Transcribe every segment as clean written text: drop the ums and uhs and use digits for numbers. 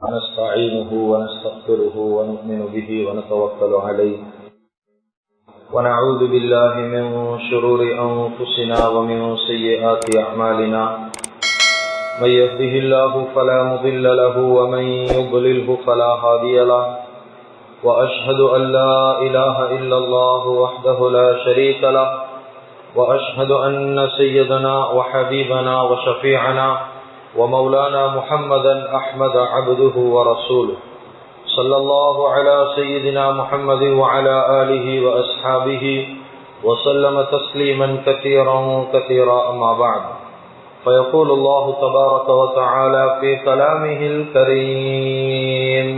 ونستعينه ونستغفره ونؤمن به ونتوكل عليه ونعوذ بالله من شرور أنفسنا ومن سيئات أعمالنا من يهده الله فلا مضل له ومن يضلله فلا هادي له وأشهد أن لا إله إلا الله وحده لا شريك له وأشهد أن سيدنا وحبيبنا وشفيعنا ومولانا محمدا أحمد عبده ورسوله صلى الله على سيدنا محمد وعلى آله وأصحابه وسلم تسليما كثيرا كثيرا أما بعد فيقول الله تبارك وتعالى في كلامه الكريم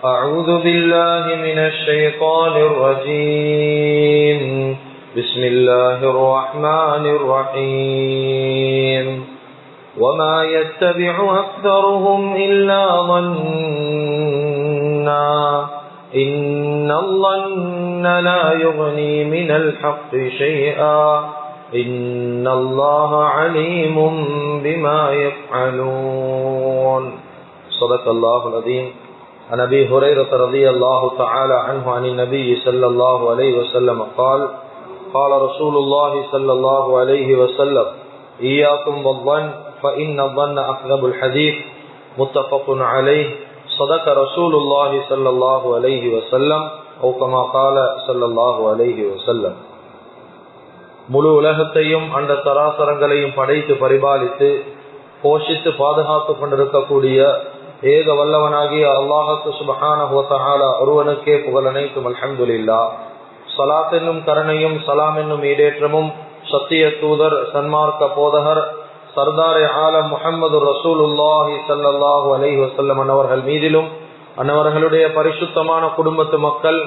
أعوذ بالله من الشيطان الرجيم بسم الله الرحمن الرحيم وما يتبع أكثرهم إلا ظنا إن الظن لا يغني من الحق شيئا إن الله عليم بما يفعلون صدق الله العظيم. عن أبي هريرة رضي الله تعالى عنه عن النبي صلى الله عليه وسلم قال قال رسول الله صلى الله عليه وسلم إياكم والظن فإن الظن أكذب الحديث متفق عليه صدق رسول الله صلى الله عليه وسلم أو كما قال صلى الله عليه وسلم. முழு உலகத்தையும் அந்த தராசரங்களையும் படைத்து பரிபாலித்து போஷித்து பாதுகாத்து கொண்டிருக்கக்கூடிய ஏக வல்லவனாகிய அல்லாஹ்வுக்கு சுப்ஹானஹு வ தஆலா ஒருவனுக்கே புகழ் அனைத்தும். அல்ஹம்துலில்லாஹ். ஸலாத் என்னும் கருணையும் சலாம் என்னும் ஈடேற்றமும் சத்திய தூதர் சன்மார்க்க போதகர் சர்தார் ஆலம் முஹம்மது ரசூலுல்லாஹி ஸல்லல்லாஹு அலைஹி வஸல்லம் அன்னவர்கள் மீதிலும் அன்னவர்களுடைய பரிசுத்தமான குடும்பத்து மக்கள்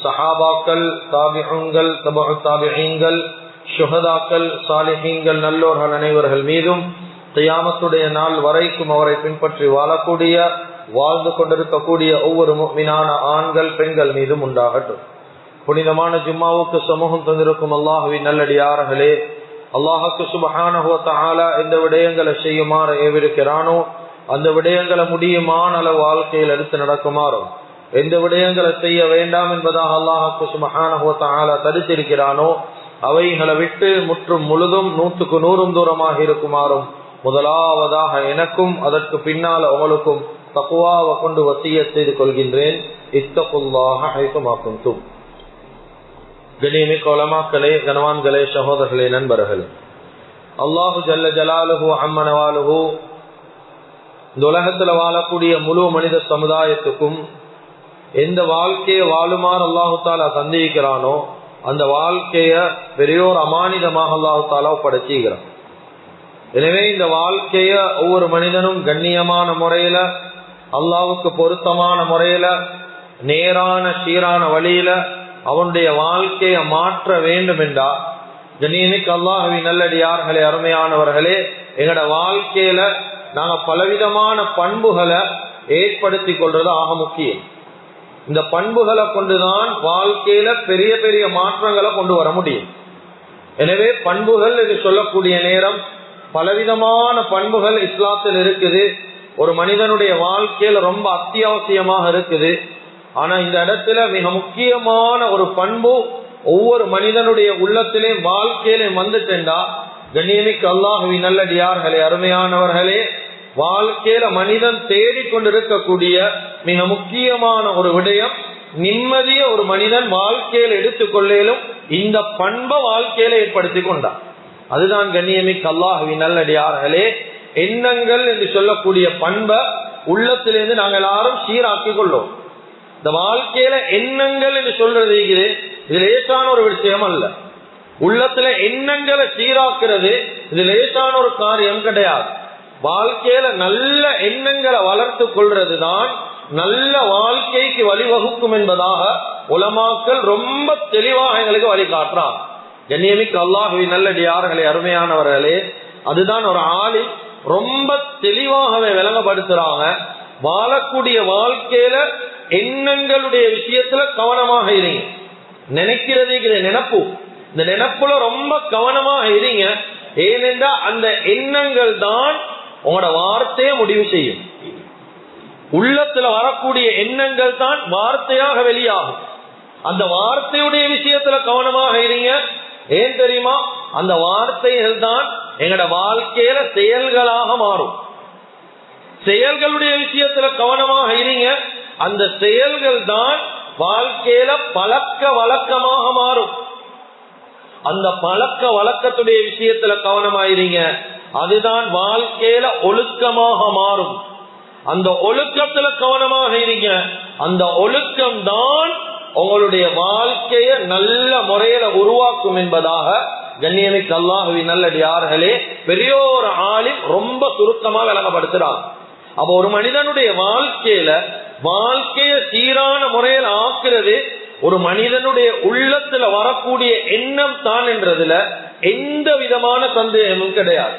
சஹாபாக்கள் தாபிஊன்கள் தபஉ தாபிஈன்கள் ஷுஹதாக்கள் சாலிஹீன்கள் நல்லோர்கள் அனைவர்கள் மீதும் கியாமத்துடைய நாள் வரைக்கும் அவரை பின்பற்றி வாழக்கூடிய வாழ்ந்து கொண்டிருக்கக்கூடிய ஒவ்வொரு முஃமினான ஆண்கள் பெண்கள் மீதும் உண்டாகட்டும். புனிதமான ஜும்மாவுக்கு சமூகம் தந்திருக்கும் அல்லாஹுவின் நல்லடியார்களே, அல்லாஹுக்கு சுப்ஹானஹு வ தஆலா எந்த விடயங்களை செய்யுமாறு ஏவிருக்கிறானோ அந்த விடயங்களை முடியுமான அளவு வாழ்க்கையில் எடுத்து நடக்குமாறும், எந்த விடயங்களை செய்ய வேண்டாம் என்பதாக அல்லாஹுக்கு சுப்ஹானஹு வ தஆலா தடுத்திருக்கிறானோ அவைகளை விட்டு முற்றும் முழுதும் 100க்கு 100 தூரமாக இருக்குமாறும் முதலாவதாக எனக்கும் அதற்கு பின்னால் அவளுக்கும் தக்வாவை கொண்டு வசியத் செய்து கொள்கின்றேன். இத்தகுல்லாஹ ஹைசுமா குன்தும். கண்ணியமிக்க உலமாக்களே, கனவான்களே, சகோதரர்களே, நண்பர்களே, அல்லாஹு ஜல்ல ஜலாலுஹு அம்ம நவாலுஹு இந்த உலகத்துல வாழக்கூடிய முழு மனித சமுதாயத்துக்கும் எந்த வாழ்க்கையை வாழுமாறு அல்லாஹு தாலா சந்திக்கிறானோ அந்த வாழ்க்கைய பெரியோர் அமானிதமாக அல்லாஹு தாலா ஒப்படைச்சுகிறான். எனவே இந்த வாழ்க்கைய ஒவ்வொரு மனிதனும் கண்ணியமான முறையில அல்லாஹ்வுக்கு பொருத்தமான முறையில நேரான சீரான வழியில அவனுடைய வாழ்க்கையை மாற்ற வேண்டும் என்றா, கண்ணியமிக்க அல்லாஹ்வின் நல்லடியார்களே, அருமையானவர்களே, எங்களோட வாழ்க்கையில நாங்க பலவிதமான பண்புகளை ஏற்படுத்தி கொள்றது ஆக முக்கியம். இந்த பண்புகளை கொண்டுதான் வாழ்க்கையில பெரிய பெரிய மாற்றங்களை கொண்டு வர முடியும். எனவே பண்புகள் என்று சொல்லக்கூடிய நேரம் பலவிதமான பண்புகள் இஸ்லாத்தில் இருக்குது. ஒரு மனிதனுடைய வாழ்க்கையில ரொம்ப அத்தியாவசியமாக இருக்குது. ஆனா இந்த இடத்துல மிக முக்கியமான ஒரு பண்பு ஒவ்வொரு மனிதனுடைய உள்ளத்திலே வாழ்க்கையிலே வந்துட்டா, கண்ணியமிக்க அல்லாஹ்வின் நல்லடியார்களே, அருமையானவர்களே, வாழ்க்கையில மனிதன் தேடிக்கொண்டிருக்கக்கூடிய மிக முக்கியமான ஒரு விடயம் நிம்மதிய ஒரு மனிதன் வாழ்க்கையில எடுத்துக்கொள்ளேலும் இந்த பண்பை வாழ்க்கையில ஏற்படுத்தி கொண்டான். அதுதான் கண்ணியமிக்க அல்லாஹ்வின் நல்லடியார்களே எண்ணங்கள் என்று சொல்லக்கூடிய பண்பை உள்ளத்திலிருந்து நாங்கள் எல்லாரும் சீராக்கி கொள்ளும். இந்த வாழ்க்கையில எண்ணங்கள் என்று சொல்றது இது லேசான ஒரு விஷயம் அல்ல. உள்ளத்துல எண்ணங்களை சீராக்குறது இது லேசான ஒரு காரியம் கிடையாது. வாழ்க்கையில நல்ல எண்ணங்களை வளர்த்து கொள்றதுதான் நல்ல வாழ்க்கைக்கு வழிவகுக்கும் என்பதாக உலமாக்கள் ரொம்ப தெளிவாக எங்களுக்கு வழிகாட்டுறான். கண்ணியமிக்க அல்லாஹ்வின் நல்லடியார்களே, அருமையானவர்களே, அதுதான் ஒரு ஆளில் ரொம்ப தெளிவாகவே விளங்கப்படுத்துறாங்க. வாழக்கூடிய வாழ்க்கையில எண்ணங்களுடைய விஷயத்துல கவனமாக இருங்க. நினைக்கிறது நினைப்பு, இந்த நினைப்புல ரொம்ப கவனமாக இருங்க. ஏனென்றா அந்த எண்ணங்கள் தான் உங்களோட வார்த்தையை முடிவு செய்யும். உள்ளத்துல வரக்கூடிய எண்ணங்கள் தான் வார்த்தையாக வெளியாகும். அந்த வார்த்தையுடைய விஷயத்துல கவனமாக இருங்க. ஏன் தெரியுமா? அந்த வார்த்தைகள் தான் எங்கட வாழ்க்கையில செயல்களாக மாறும். செயல்களுடைய விஷயத்துல கவனமாக இருங்க. அந்த செயல்கள் தான் வாழ்க்கையில பழக்க வழக்கமாக மாறும். அந்த பழக்க வழக்கத்துடைய விஷயத்துல கவனமாயிருங்க. அதுதான் வாழ்க்கையில ஒழுக்கமாக மாறும். அந்த ஒழுக்கத்துல கவனமாக இருங்க. அந்த ஒழுக்கம் தான் உங்களுடைய வாழ்க்கைய நல்ல முறையில உருவாக்கும் என்பதாக கண்ணியமிக்க அல்லாஹ்வின் நல்லடியார்களே பெரிய ஒரு ஆலிம் ரொம்ப சுருக்கமா விளங்கப்படுத்துறாங்க. அப்ப ஒரு மனிதனுடைய வாழ்க்கைய சீரான முறையில் ஆக்குறது ஒரு மனிதனுடைய உள்ளத்துல வரக்கூடிய எண்ணம் தான் என்றதுல எந்த விதமான சந்தேகமும் கிடையாது.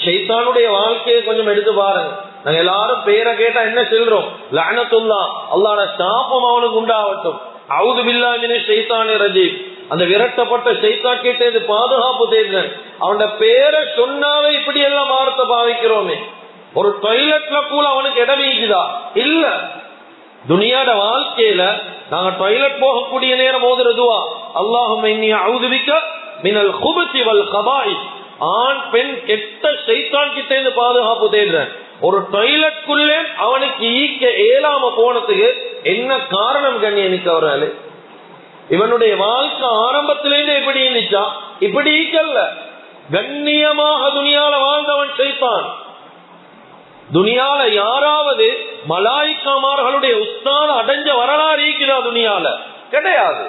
ஷைத்தானுடைய வாழ்க்கையை கொஞ்சம் எடுத்து பாருங்க. நாங்க எல்லாரும் பேரை கேட்டா என்ன சொல்றோம்? லஅனத்துல்லாஹ், அல்லாஹ்வுடைய சாபம் அவனுக்கு உண்டாகட்டும், அஊது பில்லாஹி மினஷ் ஷைத்தானிர் ரஜீம், அந்த விரட்டப்பட்ட ஷைத்தான் கிட்ட பாதுகாப்பு தேடுறேன். அவனோட பேரை சொன்னாவே இப்படி எல்லாம் வார்த்தை பாவிக்கிறோமே. ஒரு டாய்லெட்ல கூட அவனுக்கு இடம் இருக்குதா? இல்ல. துனியாட வாழ்க்கையில நாங்க டாய்லெட் போகக்கூடிய நேரம் ஓதுறதுவா அல்லாஹும்ம இன்னி அஊது பிக்க மினல் குபுஸி வல் கபாயிஸ், ஆண் பெண் கெட்ட ஷைத்தான் கிட்ட இருந்து பாதுகாப்பு தேடுறேன். ஒரு டாய்லெட்குள்ளே அவனுக்கு ஈக்க ஏலாம போனதுக்கு என்ன காரணம்? கண்ணியமிக்க அவர்களே, இவனுடைய வாழ்க்கை ஆரம்பத்திலேருந்து எப்படி இருந்துச்சா? இப்படி ஈக்கல்ல. கண்ணியமாக துனியால வாழ்ந்தவன் ஷைத்தான். துனியால யாராவது மலாயிக்காமார்களுடைய உஸ்தாத அடைஞ்ச வரலாறு இருக்குதா? துனியால கிடையாது.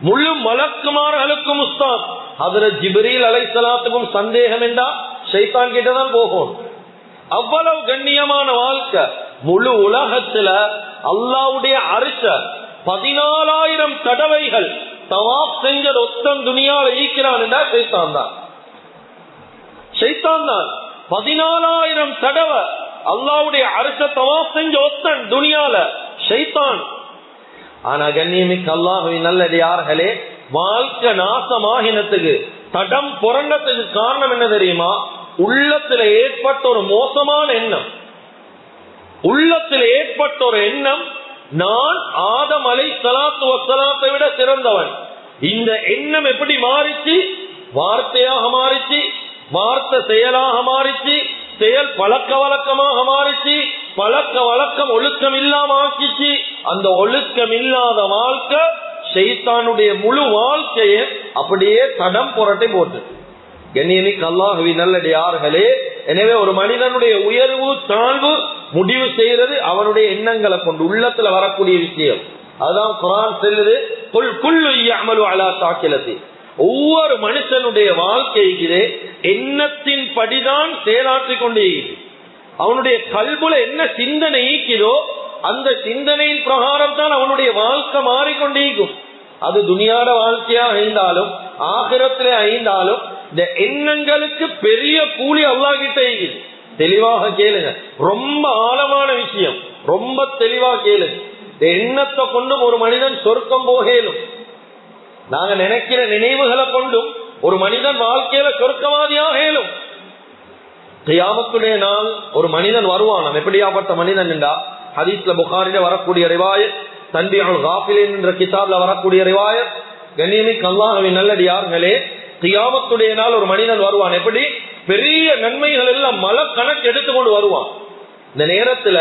முழு மலக்குமார்களுக்கும் உஸ்தாத். ஹஜ்ரத் ஜிப்ரீல் அலைஹிஸ்ஸலாத்துக்கும் சந்தேகம் என்றா ஷைத்தான் கிட்டதான் போகும். அவ்வளவு கண்ணியமான வாழ்க்கை. முழு உலகத்துல அல்லாஹ்வுடைய அரிச 14,000 தடவைகள் தவாப் செஞ்ச ஒத்தன் துனியால ஈக்கிறான் என்றா ஷைத்தான் தான். ஷைத்தான் தான் 14,000 தடவை அல்லாஹ்வுடைய அரிச தவாப் செஞ்ச ஒத்தன் துனியால ஷைத்தான். ஆனா கண்ணியமிக்க அல்லாஹ்வின் நல்லடியார்களே, வாழ்க்கை நாசமாகினத்துக்கு தடம் புரண்டத்துக்கு காரணம் என்ன தெரியுமா? உள்ளத்துல ஏற்பட்ட ஒரு மோசமான எண்ணம். உள்ளத்துல ஏற்பட்ட ஒரு எண்ணம், நான் ஆதம் அலைஹிஸ்ஸலாத்து வஸ்ஸலாத்தை விட சிறந்தவன். இந்த எண்ணம் எப்படி மாறிச்சு? வார்த்தையாக மாறிச்சு, வார்த்தை செயலாக மாறிச்சு, செயல் பழக்க வழக்கமாக மாறிச்சு, பழக்க வழக்கம் ஒழுக்கம் இல்லாம ஆக்கிச்சு. அந்த ஒழுக்கம் இல்லாத வாழ்க்கை ஷைத்தானுடைய முழு வாழ்க்கையை அப்படியே தடம் புரட்டை போட்டு. கண்ணியமிக்க அல்லாஹ்வின் நல்லடியார்களே, எனவே ஒரு மனிதனுடைய உயர்வு தாழ்வு முடிவு செய்யறது அவனுடைய எண்ணங்களை கொண்டு, உள்ளத்துல வரக்கூடிய விஷயம். அதுதான் குர்ஆன் சொல்லுது, குல் குல்லு யஅமலு அலா ஷாக்கிலதி. ஒவ்வொரு மனுஷனுடைய வாழ்க்கையிலே எண்ணத்தின் படிதான் செயலாற்றிக் கொண்டே. அவனுடைய கல்புல என்ன சிந்தனை ஈக்கிறோ அந்த சிந்தனையின் பிரகாரம் தான் அவனுடைய வாழ்க்கை மாறிக்கொண்டேக்கும். அது துனியாட வாழ்க்கையா ஐந்தாலும் ஆகிரத்திலே ஐந்தாலும் இந்த எண்ணங்களுக்கு பெரிய கூலி அல்லாஹ் கிட்ட இருக்குது. தெளிவாக கேளுங்க, ரொம்ப ஆழமான விஷயம், ரொம்ப தெளிவா கேளுங்க. இந்த எண்ணத்தை கொண்டும் ஒரு மனிதன் சொர்க்கம் போகலும். நாங்க நினைக்கிற நினைவுகளை கொண்டும் ஒரு மனிதன் வாழ்க்கையில சொர்க்கவாதியாக இயலும். கியாமத்துடைய நாள் ஒரு மனிதன் வருவான். எப்படியாப்பட்ட மனிதன் என்றா, ஹதீஸ்ல புகாரில வரக்கூடிய ரிவாயத், தன்பியுல் காஃபிலின் என்ற கிதாப்ல வரக்கூடிய ரிவாயத். கண்ணியமிக்க அல்லாஹ்வின் நல்லடியார்களே, கியாமத்துடைய நாள் ஒரு மனிதன் வருவான். எப்படி? பெரிய நன்மைகள் எல்லாம் மல கணக்கு எடுத்துக்கொண்டு வருவான். இந்த நேரத்துல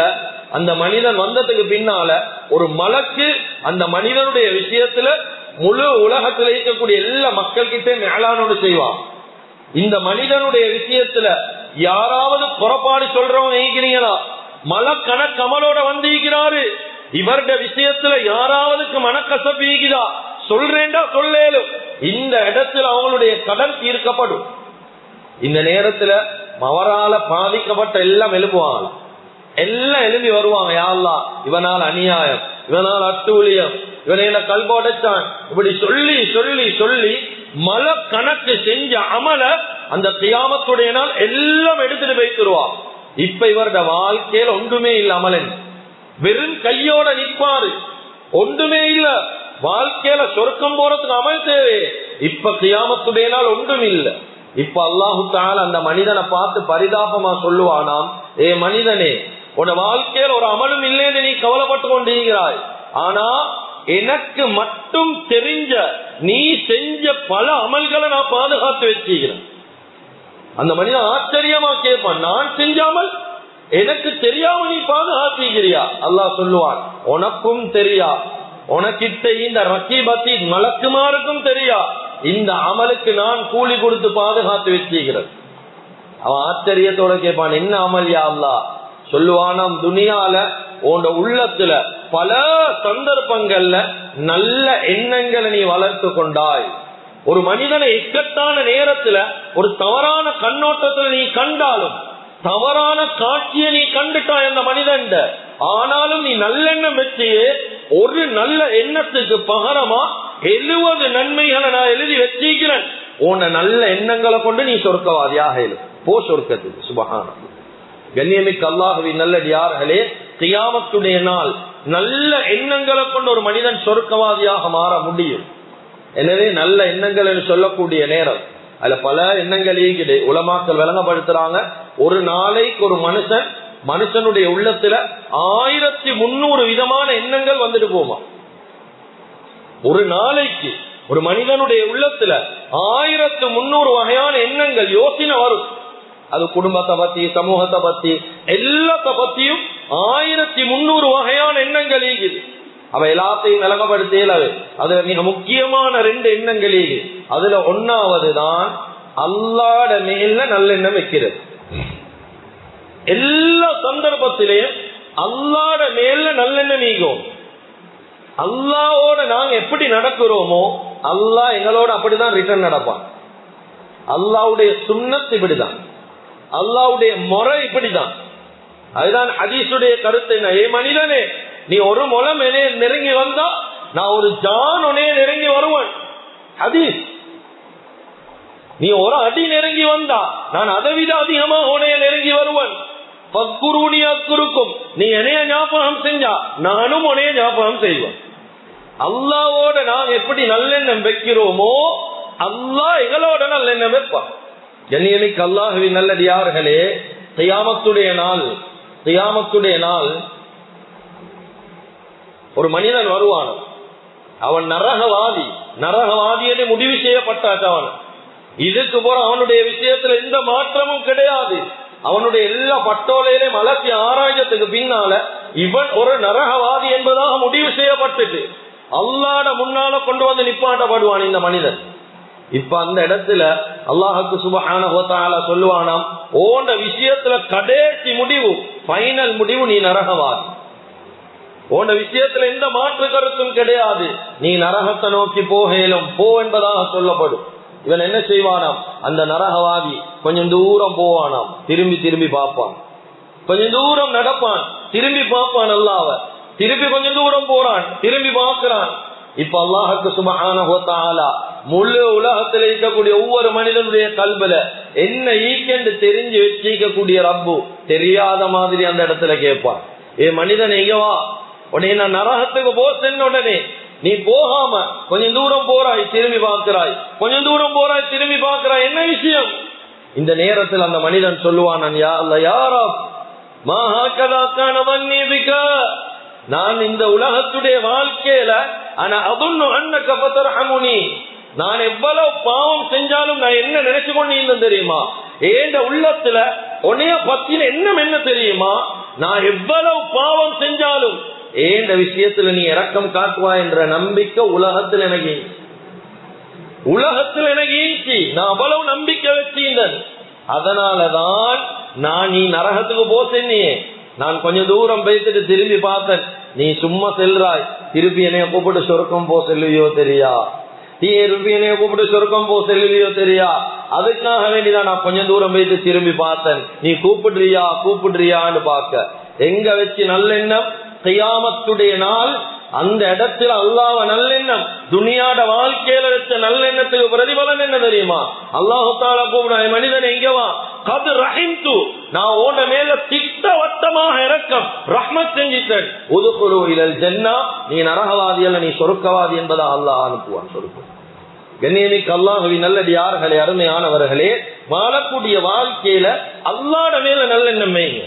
அந்த மனிதன் வந்ததுக்கு பின்னால ஒரு மலக்கு அந்த மனிதனுடைய விஷயத்துல முழு உலகத்தில் இருக்கக்கூடிய எல்லா மக்கள் கிட்டே மேலானோடு செய்வான். இந்த மனிதனுடைய விஷயத்துல யாராவது புறப்பாடு சொல்றவங்க இருக்கிறீங்களா? மலக்கணக்கு அமலோட வந்திருக்கிறாரு. இவருடைய விஷயத்துல யாராவதுக்கு மனக்கசப்பு இருக்குதா? சொல்றேன்டா சொல்லேலும். இந்த இடத்துல அவங்களுடைய கடன் தீர்க்கப்படும். இந்த நேரத்துல அவரால பாதிக்கப்பட்ட எல்லாம் எழுப்புவாங்க. எல்லாம் எழுப்பி வருவாங்க. யா அல்லாஹ், இவனால் அநியாயம், இவனால் அட்டூழியம், இவனை கல்போடைச்சான், இப்படி சொல்லி சொல்லி சொல்லி மல கணக்கு செஞ்ச அமல அந்த கியாமத்துடைய நாள் எல்லாம் எடுத்துட்டு போய்த்துருவான். இப்ப இவருடைய வாழ்க்கையில ஒன்றுமே இல்ல. அமலன் வெறும் கையோட நிற்பாரு, ஒன்றுமே இல்ல. வாழ்க்கையில சொர்க்கம் போறதுக்கு அமல் தேவை. இப்ப கியாமத்துடைய நாள் ஒன்றும் இல்ல. இப்ப அல்லாஹு தஆலா அந்த மனிதனை பார்த்து பரிதாபமா சொல்லுவானாம், ஏ மனிதனே, உன் வாழ்க்கையில் ஒரு அமலும் இல்லைன்னு நீ கவலைப்பட்டு கொண்டிருக்கிறாய். ஆனா எனக்கு மட்டும் தெரிஞ்ச நீ செஞ்ச பல அமல்களை நான் பாதுகாத்து வச்சுக்கிறேன். அந்த மனிதன் ஆச்சரியமா கேட்பான், நான் செஞ்சாமல் எனக்கு தெரியாம நீ பாதுகாத்துக்கிறியா? அல்லாஹ் சொல்லுவான், உனக்கும் தெரியா, உனக்கிட்ட இந்த ரக்கீபத்தி மலக்குமாருக்கும் தெரியா, இந்த அமலுக்கு நான் கூலி கொடுத்து பாதுகாத்து வச்சுக்கிறேன். அவன் ஆச்சரியத்தோட கேட்பான், என்ன அமல் யா அல்லாஹ்? சொல்லுவானாம், துனியால உன்னோட உள்ளத்துல பல சந்தர்ப்பங்கள்ல நல்ல எண்ணங்களை நீ வளர்த்து கொண்டாய். ஒரு மனிதனை இக்கட்டான நேரத்துல ஒரு தவறான கண்ணோட்டத்துல நீ கண்டாலும், தவறான காட்சியை நீ கண்டுட்டாய் அந்த மனிதன், ஆனாலும் நீ நல்லெண்ணம் வச்சு ஒரு நல்ல எண்ணத்துக்கு பகரமா 70 நன்மைகளை நான் எழுதி வச்சிருக்கிறேன். உன்னை நல்ல எண்ணங்களை கொண்டு நீ சொர்க்கவாதியாக போ சொர்க்கத்துக்கு. சுபஹானல்லாஹ். கண்ணியமிக்க அல்லாஹ்வின் நல்லடியார்களே, கியாமத்துடைய நாள் நல்ல எண்ணங்களை கொண்டு ஒரு மனிதன் சொர்க்கவாதியாக மாற முடியும். எனவே நல்ல எண்ணங்கள் என்று சொல்லக்கூடிய நேரம் அதுல பல எண்ணங்கள் ஈகிடு உலமாக்கள் விளங்கப்படுத்துறாங்க. ஒரு நாளைக்கு ஒரு மனுஷனுடைய உள்ளத்துல 1300 விதமான எண்ணங்கள் வந்துட்டு போமா. ஒரு நாளைக்கு ஒரு மனிதனுடைய உள்ளத்துல 1300 வகையான எண்ணங்கள் யோசனை வரும். அது குடும்பத்தை பத்தி, சமூகத்தை பத்தி, எல்லாத்த பத்தியும் 1300 வகையான எண்ணங்கள் ஈகுது. அவ எல்லாத்தையும் விளங்கப்படுத்தல. அதுல மிக முக்கியமான 2 எண்ணங்கள் ஈகு. அதுல ஒன்னாவது தான் அல்லாஹ்ட மேல நல்லெண்ணம் வைக்கிறது. எல்லா சந்தர்ப்பத்திலையும் அல்லாஹ்ட மேல நல்லெண்ணம் ஈகும். அல்லாஹ்வோட நாங்க எப்படி நடக்கிறோமோ அல்லாஹ் எங்களோட அப்படிதான் ரிட்டர்ன் நடப்பான். அல்லாஹ்வுடைய சுன்னத் இப்படிதான், அல்லாஹ்வுடைய முறை இப்படிதான். அதுதான் ஹதீஸுடைய கருத்து. என்ன, ஏ மனிதனே, நீ ஒரு முலம் நெருங்கி வந்தா நான் ஒரு ஜான் உனே நெருங்கி வருவேன். ஹதீஸ். நீ ஒரு அடி நெருங்கி வந்தா நான் அதை விட அதிகமா உனைய நெருங்கி வருவேன். நீ என்னைய ஞாபகம் செஞ்சா நானும் உனைய ஞாபகம் செய்வேன். அல்லாஹ்வோட நாங்க எப்படி நல்லெண்ணம் வைக்கிறோமோ அல்லாஹ் எங்களோட நல்லெண்ணம் வைப்பான். கண்ணியமிக்க அல்லாஹ்வின் நல்லடியார்களே, கியாமத்துடைய நாள் ஒரு மனிதன் வருவான். அவன் நரகவாதியை முடிவு செய்யப்பட்டான். இதுக்கு போற அவனுடைய விஷயத்துல எந்த மாற்றமும் கிடையாது. அவனுடைய எல்லா பட்டோலையிலும் அலசி ஆராய்ச்சதுக்கு பின்னால இவன் ஒரு நரகவாதி என்பதாக முடிவு செய்யப்பட்டுட்டு அல்லாஹ்ட முன்னால கொண்டு வந்து நிப்பாட்டப்படுவான் இந்த மனிதன். இப்ப அந்த இடத்துல அல்லாஹ்வுக்கு சுப்ஹானஹு வ தஆலா சொல்லுவானாம், ஓண்ட விஷயத்துல கடைசி முடிவு, ஃபைனல் முடிவு, நீ நரகவாதி. ஓண்ட விஷயத்துல எந்த மாற்று கருத்தும் கிடையாது. நீ நரகத்தை நோக்கி போகலும் போ என்பதாக சொல்லப்படும். இவன் என்ன செய்வானாம், அந்த நரகவாதி கொஞ்சம் தூரம் போவானாம், திரும்பி பார்ப்பான். கொஞ்சம் தூரம் நடப்பான், திரும்பி பார்ப்பான். அல்லாஹ்வை திரும்பி கொஞ்சம் தூரம் போறான், திரும்பி பார்க்கிறான். இப்ப அல்லாஹ்வுக்கு சுப்ஹானஹு வ தஆலா முழு உலகத்தில் இருக்கக்கூடிய ஒவ்வொரு மனிதனுடைய கல்புல என்ன ஈக்கென்று தெரிஞ்சு வச்சிக்கக்கூடிய ரப்பு தெரியாத மாதிரி அந்த இடத்துல கேட்பான். ஏ மனிதன், எங்கவா, உடனே நான் நரகத்துக்கு போசேன்னு உடனே நீ போகாம கொஞ்சம் தூரம் போறாய், திரும்பி பார்க்கிறாய், கொஞ்சம் தூரம் போறாய், திரும்பி பார்க்கிறாய், என்ன விஷயம்? இந்த நேரத்தில் அந்த மனிதன் சொல்லுவான், நான் இந்த உலகத்துடைய வாழ்க்கையில நான் எவ்வளவு பாவம் செஞ்சாலும் நான் என்ன நினைச்சு கொண்டு தெரியுமா? ஏண்ட உள்ளத்துல உன்னைய பத்தின எண்ணம் என்ன தெரியுமா? நான் எவ்வளவு பாவம் செஞ்சாலும் ஏண்ட விஷயத்துல நீ இரக்கம் காட்டுவா என்ற நம்பிக்கை உலகத்தில் எனக்கு ஈச்சி. நான் அவ்வளவு நம்பிக்கை வச்சீந்தன். அதனாலதான் நான் நீ நரகத்துக்கு போசேன்னே நான் கொஞ்சம் தூரம் பேசிட்டு திரும்பி பார்த்தேன். நீ சும்மா செல்றாய், திருப்பி என்னைய கூப்பிட்டு சொர்க்கம் போ செல்வியோ தெரியா? திருப்பி என்னைய கூப்பிட்டு சொர்க்கம் போ செல்வியோ தெரியா? அதுக்காக வேண்டிதான் நான் கொஞ்சம் தூரம் போயிட்டு திரும்பி பார்த்தேன். நீ கூப்பிடுறியான்னு பார்க்க எங்க வச்சு நல்லெண்ணம். கியாமத்துடைய நாள் அந்த இடத்துல அல்லாஹ்வை நல்லெண்ணம், துனியாட வாழ்க்கையில வச்ச நல்லெண்ணத்துக்கு பிரதிபலன் என்ன தெரியுமா? அல்லாஹ் தஆலா கூப்பிடுறான், மனிதன் எங்கவா, கது ரஹிம்து, நான் உன்ன மேல திட்டவட்டமாக இரக்கம் ரஹ்மத் செஞ்சிட்டேன். உதுகுலு இலல் ஜன்னா, நீ நரகவாதி அல்ல, நீ சொர்க்கவாதி என்பதா அல்லாஹ் அனுப்புவான். சொர்க்கம். கண்ணியமிக்க அல்லாஹ்வின் நல்லடியார்களே, அருமையானவர்களே, வாழக்கூடிய வாழ்க்கையில அல்லாஹ்ட மேல நல்லெண்ணம் வைங்க.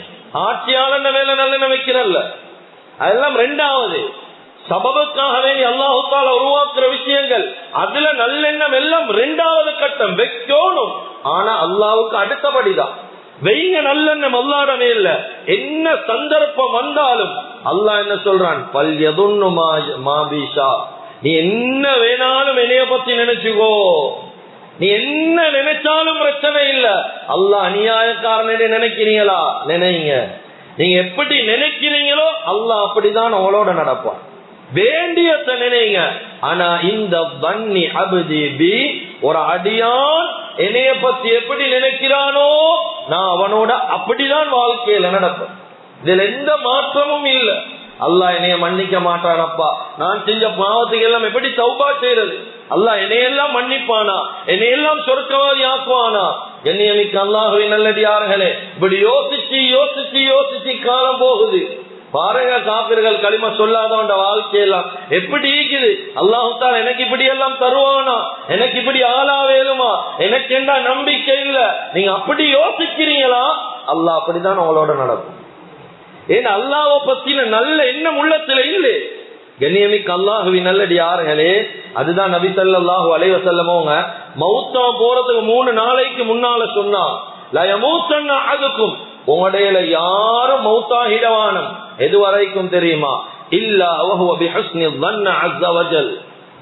ஆட்சியாளர் மேல நல்லெண்ணம் வைக்கிறல்ல, அதெல்லாம் ரெண்டாவது. சபபுக்காக வேண்டி அல்லாஹு தஆலா உருவாக்குற விஷயங்கள், அதுல நல்லெண்ணம் எல்லாம் ரெண்டாவது கட்டம் வைக்கணும். ஆனா அல்லாஹ்வுக்கு அடுத்தபடிதான் வைங்க நல்லெண்ணம். அல்லாஹ்ட மேல என்ன சந்தர்ப்பம் வந்தாலும் அல்லாஹ் என்ன சொல்றான், பல் யதுன்னு மா பீஷா, நீ என்ன வேணாலும் என்னைய பத்தி நினைச்சுக்கோ, நீ என்ன நினைச்சாலும் பிரச்சனை இல்ல. அல்லாஹ் அநியாயக்காரனே நினைக்கிறீங்களா, நினைங்க. நீங்க எப்படி நினைக்கிறீங்களோ அல்லாஹ் அப்படிதான் உங்களோட நடப்பான். வேண்டியத்தை நினைங்க. ஆனா இந்த வன்னி அபதி பி, ஒரு அடியான் என்னைய பத்தி எப்படி நினைக்கிறானோ நான் அவனோட அப்படிதான் வாழ்க்கையில நடப்பேன். இதுல எந்த மாற்றமும் இல்லை. அல்லாஹ் என்னைய மன்னிக்க மாட்டானப்பா, நான் செஞ்ச பாவத்துக்கு எல்லாம் எப்படி தௌபா செய்யறது? அல்லாஹ் என்னையெல்லாம் மன்னிப்பானா, என்னையெல்லாம் சொர்க்கவாதி ஆக்குவானா? கண்ணியமிக்க அல்லாஹ்வின் நல்லடியார்களே, இப்படி யோசிச்சு யோசிச்சு யோசிச்சு காலம் போகுது. பாருங்க, காபிர்கள் களிமா சொல்லாதவன் வாழ்க்கையெல்லாம் எப்படி இருக்குது. அல்லாஹ் தஆலா எனக்கு இப்படி எல்லாம் தருவானா, எனக்கு இப்படி ஆளா வேலுமா, எனக்கு என்ன நம்பிக்கை இல்ல. நீங்க அப்படி யோசிக்கிறீங்களா, அல்லாஹ் அப்படிதான் உங்களோட நடக்கும். ஏன்னா அல்லாஹ்வை பத்தின நல்ல எண்ணம் உள்ளத்துல இல்லை. கண்ணியமிக்க அல்லாஹ்வின் நல்லடியார்களே, அதுதான் நபி ஸல்லல்லாஹு அலைஹி வஸல்லம் அவங்க மௌத்தா போறதுக்கு 3 நாளைக்கு முன்னால சொன்னாங்க, லா யமூத்தன்ன அஹதுக்கும், உங்கடையில யாரும் மௌத்தாகிடவானம். எது வரைக்கும் தெரியுமா? இல்லா வஹுவ பிஹுஸ்னி ظن عز وجل,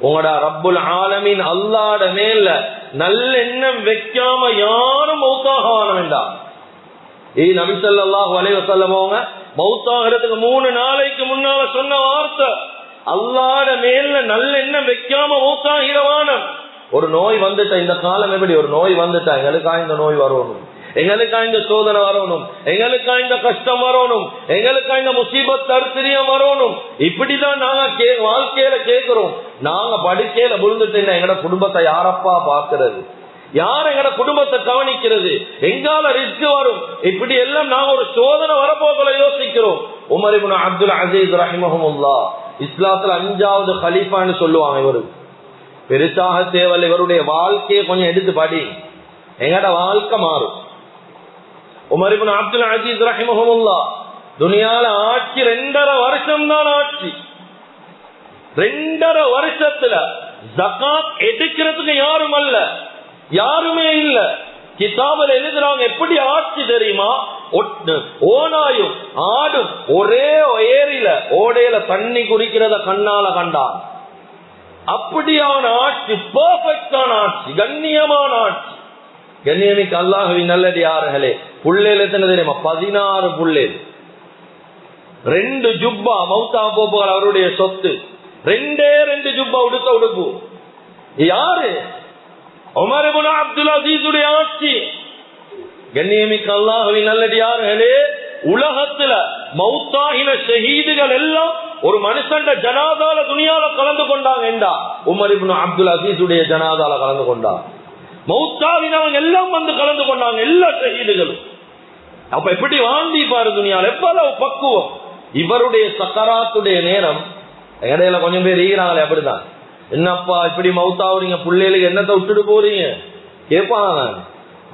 உங்களோட ரப்புல் ஆலமீன் அல்லாஹ்ட மேல நல்ல எண்ணம் வைக்காம யாரும் மௌத்தாகவானம் வேண்டாம். நபி ஸல்லல்லாஹு அலைஹி வஸல்லம் அவங்க மௌத்தாகிறதுக்கு 3 நாளைக்கு முன்னால சொன்ன வார்த்தை, அல்லாஹ்ட மேல நல்ல எண்ணம் வைக்காம மௌத்தாகிடவானம். ஒரு நோய் வந்துட்டா, இந்த காலம் எப்படி, ஒரு நோய் வந்துட்டா எங்களுக்கா இந்த நோய் வரணும், எங்களுக்கா இந்த சோதனை வரணும், எங்களுக்கா இந்த கஷ்டம் வரணும், எங்களுக்கா இந்த முசீபத் தரித்திரியம் வரணும், இப்படிதான் நாங்க வாழ்க்கையில கேட்கிறோம். நாங்க படுக்கையில விழுந்துட்டு எங்கட குடும்பத்தை யாரப்பா பாக்குறது, யார் எங்கட குடும்பத்தை கவனிக்கிறது, எங்கால ரிஸ்க் வரும், இப்படி எல்லாம் நாங்க ஒரு சோதனை வரப்போகல யோசிக்கிறோம். உமர் இப்னு அப்துல் அசீஸ் ரஹிமஹுல்லாஹ் இஸ்லாத்துல 5வது கலீஃபான்னு சொல்லுவாங்க. இவரு பெருசாக தேவல், இவருடைய வாழ்க்கையை கொஞ்சம் எடுத்து படி, எங்கட வாழ்க்கை மாறும். உமர் இப்னு அப்துல் அசீஸ் ரஹிமஹுல்லாஹ் துனியால ஆட்சி 2.5 வருஷம் தான் ஆட்சி. 2.5 வருஷத்துல ஜகாத் எடுக்கிறதுக்கு யாரும் அல்ல, யாருமே இல்ல. கிதாபுல எழுதுறாங்க, எப்படி ஆட்சி தெரியுமா? ஓனாயும் ஆடும் ஒரே ஏரியில ஓடையில தண்ணி குடிக்கிறத கண்ணால கண்டான். அப்படியான ஆட்சி, பெர்ஃபெக்டான ஆட்சி, கண்ணியமான ஆட்சி. கண்ணியமிக்க அல்லாஹ்வின் நல்லடியார்களே, புள்ளேல் எத்தனை தெரியுமா? 16 புள்ளேல், 2 ஜுப்பா. மௌத்தா போப்புகள் அவருடைய சொத்து, 2 ஜுப்பா உடுத்த உடுப்பு. யாரு? உமர் இப்னு அப்துல் அசீஸுடைய ஆட்சி. கண்ணியமிக்க அல்லாஹ்வின் நல்லடியார்களே, உலகத்துல மௌத்தாகின ஷஹீதுகள் எல்லாம் ஒரு மனுஷன் ஜனாதால துனியால கலந்து கொண்டாங்க. உமர் இப்னு அப்துல் அசீஸுடைய ஜனாதால கலந்து கொண்டாங்க. மௌத்தாவினவங்க எல்லாம் வந்து கலந்து கொண்டாங்க, எல்லா ஷஹீதுகளும். அப்ப எப்படி வாழ்ந்தி பாரு துனியால, எவ்வளவு பக்குவம். இவருடைய சக்கராத்துடைய நேரம், இடையில கொஞ்சம் பேர் ஈகிறாங்களே அப்படிதான், என்னப்பா இப்படி மௌத்தாவுறீங்க, பிள்ளைகளுக்கு என்னத்தை விட்டுட்டு போறீங்க கேட்பாங்க.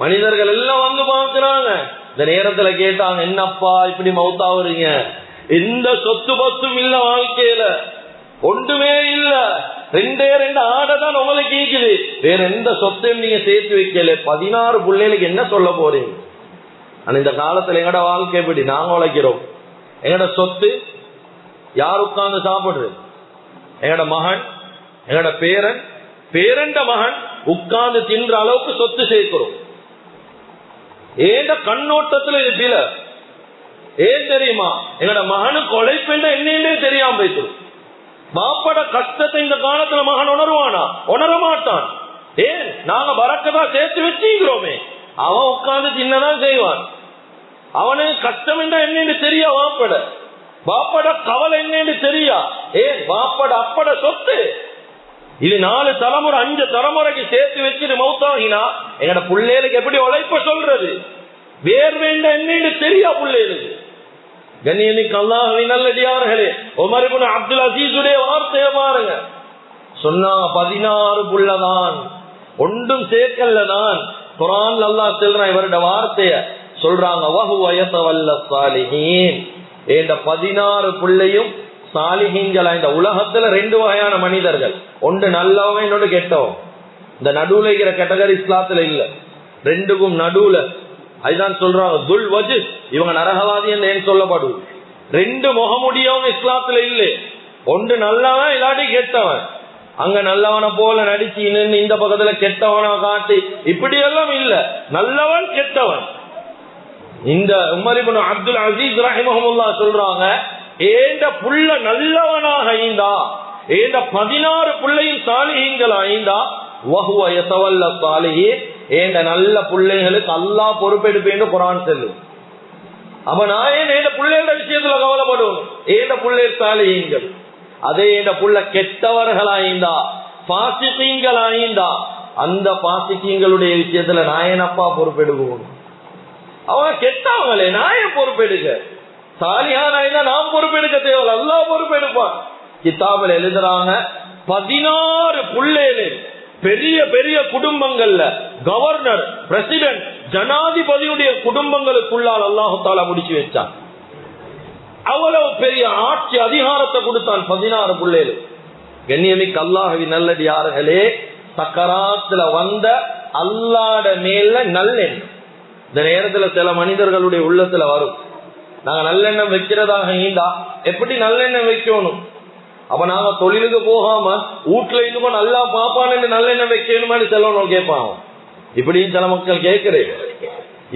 மனிதர்கள் எல்லாம் வந்து பாக்குறாங்க. இந்த நேரத்துல கேட்டாங்க, என்னப்பா இப்படி மௌத்தாவுறீங்க, எந்த சொத்து பத்தும் இல்ல, வாழ்க்கையில ஒன்றுமே இல்ல, 2 ஆடைதான் உங்களுக்கு கேக்குது, வேற எந்த சொத்தையும் நீங்க சேர்த்து வைக்கல, 16 பிள்ளைகளுக்கு என்ன சொல்ல போறீங்க? ஆனா இந்த காலத்துல எங்கட வாழ்க்கை எப்படி, நாங்க உழைக்கிறோம், எங்கட சொத்து யார் உட்கார்ந்து சாப்பிடுறது? எங்கட மகன், எங்கட பேரன், பேரண்ட மகன் உட்கார்ந்து தின்ற அளவுக்கு சொத்து சேர்க்கிறோம். ஏண்ட கண்ணோட்டத்துல இது பில. ஏன் தெரியுமா? எங்கட மகனுக்கு உழைப்பேண்ட என்னையுமே தெரியாம போயிடும். மாப்பட கஷ்டத்தை இந்த காலத்துல மகன் உணர்வானா? உணர மாட்டான். ஏன்? நாங்க பறக்கதான் சேர்த்து வச்சுக்கிறோமே. அவன் உட்கார்ந்து தின்னதான் செய்வான். அவனுக்கு கஷ்டம் என்ன என்னன்னு தெரியா? வாப்பட கவலை என்னன்னு தெரியா? ஏன்? வாப்பட அப்பட சொத்து இது 4 தலைமுறை 5 தலைமுறைக்கு சேர்த்து வச்சுட்டு மௌத்தாகினா எங்கட பிள்ளைகளுக்கு எப்படி உழைப்ப சொல்றது? வேர் வேண்ட என்னன்னு தெரியா பிள்ளைகளுக்கு. கண்ணியமிக்க அல்லாஹ்வின் நல்லடியார்களே, உமர் இப்னு அப்துல் அசீஸுடைய வார்த்தையை பாருங்க. சொன்னா 16 புள்ளதான், ஒன்றும் சேர்க்கல்லதான். குர்ஆன்ல அல்லாஹ் சொல்றான் இவருடைய வார்த்தைய, சொல்றாங்க வஹுவ யதவல்ல ஸாலிஹீன். இந்த 16 பிள்ளையும் சாலிஹீன்களா. இந்த உலகத்துல 2 வகையான மனிதர்கள், ஒன்று நல்லவங்க, இன்னொன்று கெட்டவங்க. இந்த நடுவுல இருக்கிற கேட்டகரி இஸ்லாத்துல இல்ல, ரெண்டுக்கும் நடுவுல. அதுதான் சொல்றாங்க துல் வஜ், இவங்க நரகவாதி என்று ஏன் சொல்லப்படுது. 2 முகமுடியவங்க இஸ்லாத்துல இல்ல, ஒன்று நல்லவன் இல்லாட்டி கெட்டவன். அங்க நல்லவனை போல நடிச்சு நின்று இந்த பக்கத்துல கெட்டவனா காட்டி இப்படி எல்லாம் இல்ல, நல்லவன் கெட்டவன். இந்த உமர் இப்னு அப்துல் அசீஸ் ரஹிமஹுல்லாஹ் சொல்றாங்க, ஏண்ட புள்ள நல்லவனாக ஐந்தா, ஏண்ட 16 பிள்ளையும் சாலிஹீன்கள் ஐந்தா, வஹுவ யதவல்ல ஸாலிஹீன், ஏண்ட நல்ல பிள்ளைகளுக்கு அல்லாஹ் பொறுப்பெடுப்பேன்னு குர்ஆன் சொல்லுது. அப்ப நான் ஏன் பிள்ளைகள விஷயத்துல கவலைப்படுவோம்? ஏண்ட பிள்ளை சாலிஹீன்கள். அதே ஏண்ட புள்ள கெட்டவர்களாய்ந்தா, பாசிகீன்களாய்ந்தா, அந்த பாசிகீன்களுடைய விஷயத்துல நான் ஏனப்பா பொறுப்பெடுவோம்? அவங்க கெட்டவங்களே, நான் ஏன் பொறுப்பெடுக்க? சாலிஹானா நாம் பொறுப்பெடுக்க தேவை, அல்லாஹ் பொறுப்பெடுப்பான். கிதாபில் எழுதுறாங்க 16 புள்ளேலே பெரிய பெரிய குடும்பங்கள்ல கவர்னர், பிரசிடென்ட், ஜனாதிபதியுடைய குடும்பங்களுக்குள்ளால் அல்லாஹு தாலா முடிச்சு வச்சான். அவ்வளவு பெரிய ஆட்சி அதிகாரத்தை கொடுத்தான் 16 புள்ளேலு. கண்ணியமிக்க அல்லாஹ்வின் நல்லடியார்களே, சக்கராத்துல வந்த அல்லாஹ்ட மேல நல்லெண்ணம் இந்த நேரத்துல சில மனிதர்களுடைய உள்ளத்துல வரும். நாங்க நல்லெண்ணம் வைக்கிறதாக இருந்தா எப்படி நல்லெண்ணம் வைக்கணும்? அப்ப நாங்க தொழிலுக்கு போகாம வீட்டுல இருந்தும் நல்லா பாப்பான்னு நல்லெண்ணம் வைக்கணுமான்னு செல்லணும் கேட்பாங்க. இப்படியும் சில மக்கள் கேட்கிறேன்.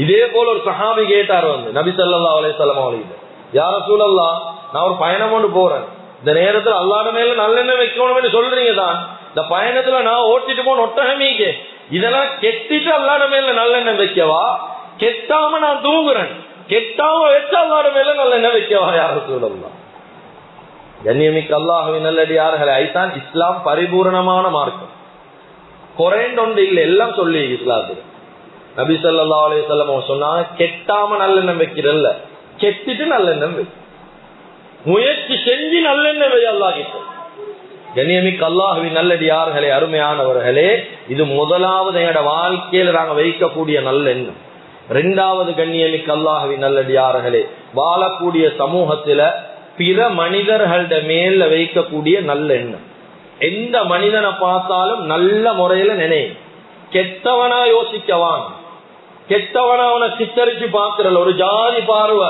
இதே போல ஒரு சஹாபி கேட்டார் வந்து நபி ஸல்லல்லாஹு அலைஹி வஸல்லம் அவர்களே, யா ரசூலல்லாஹ், நான் ஒரு பயணம் கொண்டு போறேன், இந்த நேரத்துல அல்லாஹ்ட மேல நல்லெண்ணம் வைக்கணும்னு சொல்றீங்க தான், இந்த பயணத்துல நான் ஓட்டிட்டு போன ஒட்டகமீக்கு இதெல்லாம் கெட்டிட்டு அல்லாஹ்ட மேல நல்லெண்ணம் வைக்கவா, கெட்டாம நான் தூங்குறேன், கெட்டாம வச்சு அல்லாஹ்ட மேல நல்லெண்ணம் வைக்கவா யா ரசூலல்லாஹ்? கண்ணியமிக்க அல்லாஹ்வின் நல்லடியார்களே, ஐதான் இஸ்லாம் பரிபூரணமான மார்க்கம். குறைந்தொண்டு இல்லை, எல்லாம் சொல்லி இஸ்லாத்துல. நபி ஸல்லல்லாஹு அலைஹி வஸல்லம் சொன்னாங்க, கெட்டாம நல்லெண்ணம் வைக்கிறல்ல, கெட்டிட்டு நல்லெண்ணம் வை, முயற்சி செஞ்சு நல்லெண்ணம் வை அல்லாஹ் கிட்ட. கண்ணியமிக்க அல்லாஹ்வின் நல்லடியார்களே, அருமையானவர்களே, இது முதலாவது என்னோட வாழ்க்கையில நாங்க வைக்கக்கூடிய நல்லெண்ணம். 2வது கண்ணியமிக்க அல்லாஹ்வின் நல்லடியார்களே, வாழக்கூடிய சமூகத்துல பிற மனிதர்கள மேல வைக்கக்கூடிய நல்ல எண்ணம். எந்த மனிதனை பார்த்தாலும் நல்ல முறையில நினை, கெட்டவனா யோசிக்கவான், கெட்டவனா அவனை சித்தரிச்சு பார்க்கிறல், ஒரு ஜாதி பார்வை,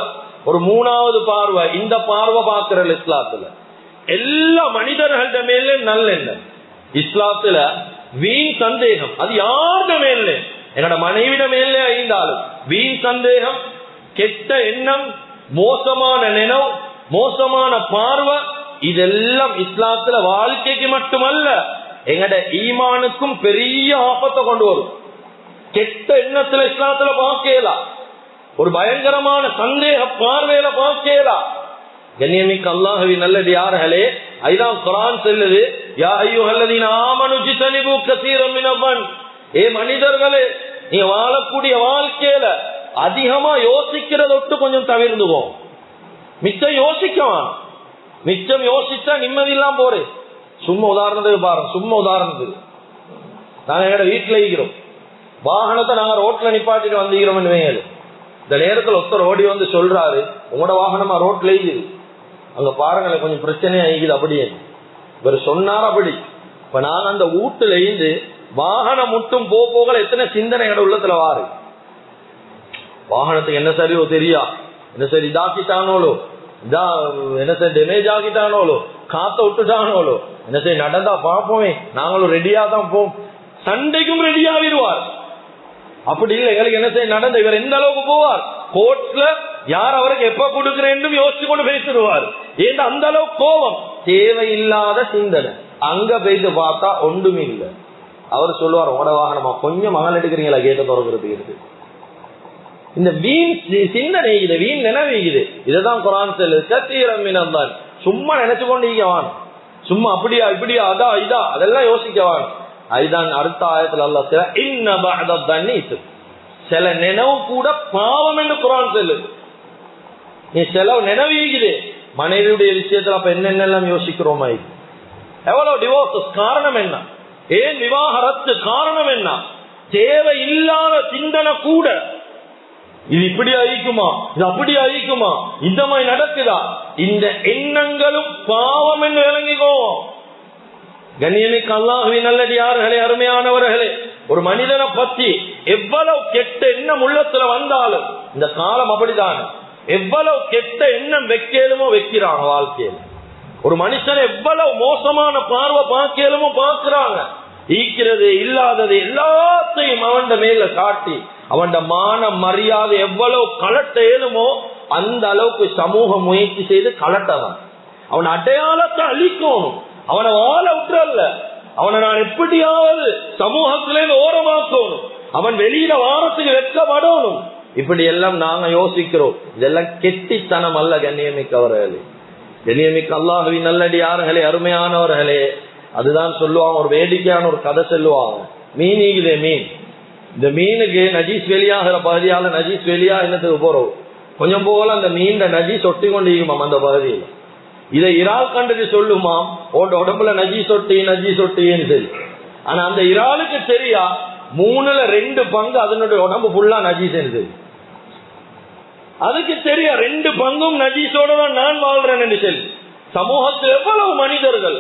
ஒரு 3வது பார்வை, இந்த பார்வை பார்க்கிறல். இஸ்லாத்துல எல்லா மனிதர்கள மேல நல்ல எண்ணம். இஸ்லாத்துல வீண் சந்தேகம் அது யாருட மேல, என்னோட மனைவிட மேல இருந்தாலும் வீண் சந்தேகம், கெட்ட எண்ணம், மோசமான நினைவு, மோசமான பார்வை, இதெல்லாம் இஸ்லாத்துல வாழ்க்கைக்கு மட்டுமல்ல எங்கட ஈமானுக்கும் பெரிய ஆபத்தை கொண்டு வரும். கெட்ட எண்ணத்துல இஸ்லாத்துல பார்க்கலாம், ஒரு பயங்கரமான சந்தேக பார்வையில பார்க்கலாம். கண்ணியமிக்க அல்லாஹ்வின் நல்லடியார்களே, ஐதான் குர்ஆன் சொல்லுது, யா அய்யுஹல்லதீன ஆமனு ஜிதனிபு கஸீரன் மினல், ஏ மனிதர்களே, நீ வாழக்கூடிய வாழ்க்கையில அதிகமா யோசிக்கிறத விட்டு கொஞ்சம் தவிர்ந்துவோம். மிச்சம் யோசிக்கவான், மிச்சம் யோசிச்சா நிம்மதி இல்லாம போறேன். சும்மா உதாரணத்துக்கு பாருங்க, சும்மா உதாரணத்துக்கு நாங்க எங்க வீட்டுல இருக்கிறோம், வாகனத்தை நாங்க ரோட்ல நிப்பாட்டிட்டு வந்துக்கிறோம். இந்த நேரத்துல ஒருத்தர் ஓடி வந்து சொல்றாரு, உங்களோட வாகனமா ரோட்ல இருக்குது, அங்க பாருங்களேன் கொஞ்சம் பிரச்சனையா இருக்குது அப்படியே. இவர் சொன்னார் அப்படி. இப்ப நாங்க அந்த வீட்டுல இருந்து வாகனம் மட்டும் போகல எத்தனை சிந்தனை எங்க உள்ளத்துல வாரு. வாகனத்துக்கு என்ன சரியோ தெரியா, என்ன சரி இதாக்கிட்டானோலோ, இதா என்ன சரி டேமேஜ் ஆகிட்டானோலோ, காத்த விட்டுட்டானோலோ, என்ன சரி நடந்தா பார்ப்போமே, நாங்களும் ரெடியா தான் போவோம். சண்டைக்கும் ரெடி ஆகிடுவார். அப்படி இல்லை, எங்களுக்கு என்ன செய்ய நடந்த இவர் எந்த அளவுக்கு போவார், கோர்ட்ல யார் அவருக்கு எப்ப கொடுக்கிறேன்னு யோசிச்சு கொண்டு பேசிடுவார். ஏன் அந்த அளவுக்கு கோபம், தேவையில்லாத சிந்தனை. அங்க போயிட்டு பார்த்தா ஒன்றுமே இல்லை. அவர் சொல்லுவார், உட வாகனமா கொஞ்சம் மகள் எடுக்கிறீங்களா கேட்ட திறக்கிறதுக்கு இருக்கு. இந்த வீண் சிந்தனை, இது வீண் நினைவுக்குது. இதுதான் குர்ஆன் சொல்லுது, கஸீரன் மினல் தான். சும்மா நினைச்சு கொண்டிருக்கவான், சும்மா அப்படியா இப்படியா அதா இதா அதெல்லாம் யோசிக்கவான். அதுதான் அடுத்த ஆயத்துல அல்லாஹ் சொல்ல, இன்ன பஅத தன்னி இஸ்ம், சில நினைவு கூட பாவம் என்று குர்ஆன் சொல்லுது. நீ சில நினைவுக்குது மனைவியுடைய விஷயத்துல, அப்ப என்னென்னலாம் யோசிக்கிறோமா? எவ்வளவு டிவோர்ஸ், காரணம் என்ன? ஏன் விவாகரத்து, காரணம் என்ன? தேவையில்லாத சிந்தனை கூட இது இப்படி ஆயிக்குமா, இது அப்படி ஆயிக்குமா, இந்த மாதிரி நடக்குதா, இந்த எண்ணங்களும் பாவம் என்று விளங்கிக்கோ. கண்ணியமிக்க அல்லாஹ்வின் நல்லடியார்களே, அருமையானவர்களே, ஒரு மனிதனை பத்தி எவ்வளவு கெட்ட எண்ணம் உள்ளத்துல வந்தாலும், இந்த காலம் அப்படிதான், எவ்வளவு கெட்ட எண்ணம் வைக்கலுமோ வைக்கிறாங்க வாழ்க்கையில். ஒரு மனுஷனை எவ்வளவு மோசமான பார்வை பார்க்கலுமோ பார்க்கிறாங்க. ஈக்கிறது இல்லாதது எல்லாத்தையும் அவன் மேல காட்டி அவன் மான மரியாதை எவ்வளவு கலட்ட ஏழுமோ அந்த அளவுக்கு சமூக முயற்சி செய்து கலட்டவன். அவன் அடையாளத்தை அழிக்கணும், அவனை வாழ விட்டுறல்ல, அவனை நான் எப்படியாவது சமூகத்திலே ஓரமாக்கணும், அவன் வெளியில வாரத்துக்கு வெட்கப்படணும். இப்படி எல்லாம் நாங்க யோசிக்கிறோம். இதெல்லாம் கெட்டித்தனம் அல்ல. கண்ணியமிக்கவர்களே, கண்ணியமிக்க அல்லாஹ்வின் நல்லடியார்களே, அருமையானவர்களே, அதுதான் சொல்லுவாங்க. ஒரு வேடிக்கையான ஒரு கதை சொல்லுவாங்க. மீன் ஈகுதே மீன், இந்த மீனுக்கு நஜீஸ் வெளியாகிற பகுதியால நஜீஸ் வெளியா என்னத்துக்கு போறோம், கொஞ்சம் போல அந்த மீன் நஜீஸ் ஒட்டி கொண்டு இருக்குமாம் அந்த பகுதியில். இதை இறால் கண்டுட்டு சொல்லுமாம், உடம்புல நஜீஸ் ஒட்டின்னு சொல்லி. ஆனா அந்த இறாலுக்கு தெரியா 3/2 பங்கு அதனுடைய உடம்பு ஃபுல்லா நஜீஸ் இருக்கு. அதுக்கு தெரியா 2 பங்கும் நஜீஸோட தான் நான் வாழ்றேன் என்று சொல்லி. சமூகத்தில் எவ்வளவு மனிதர்கள்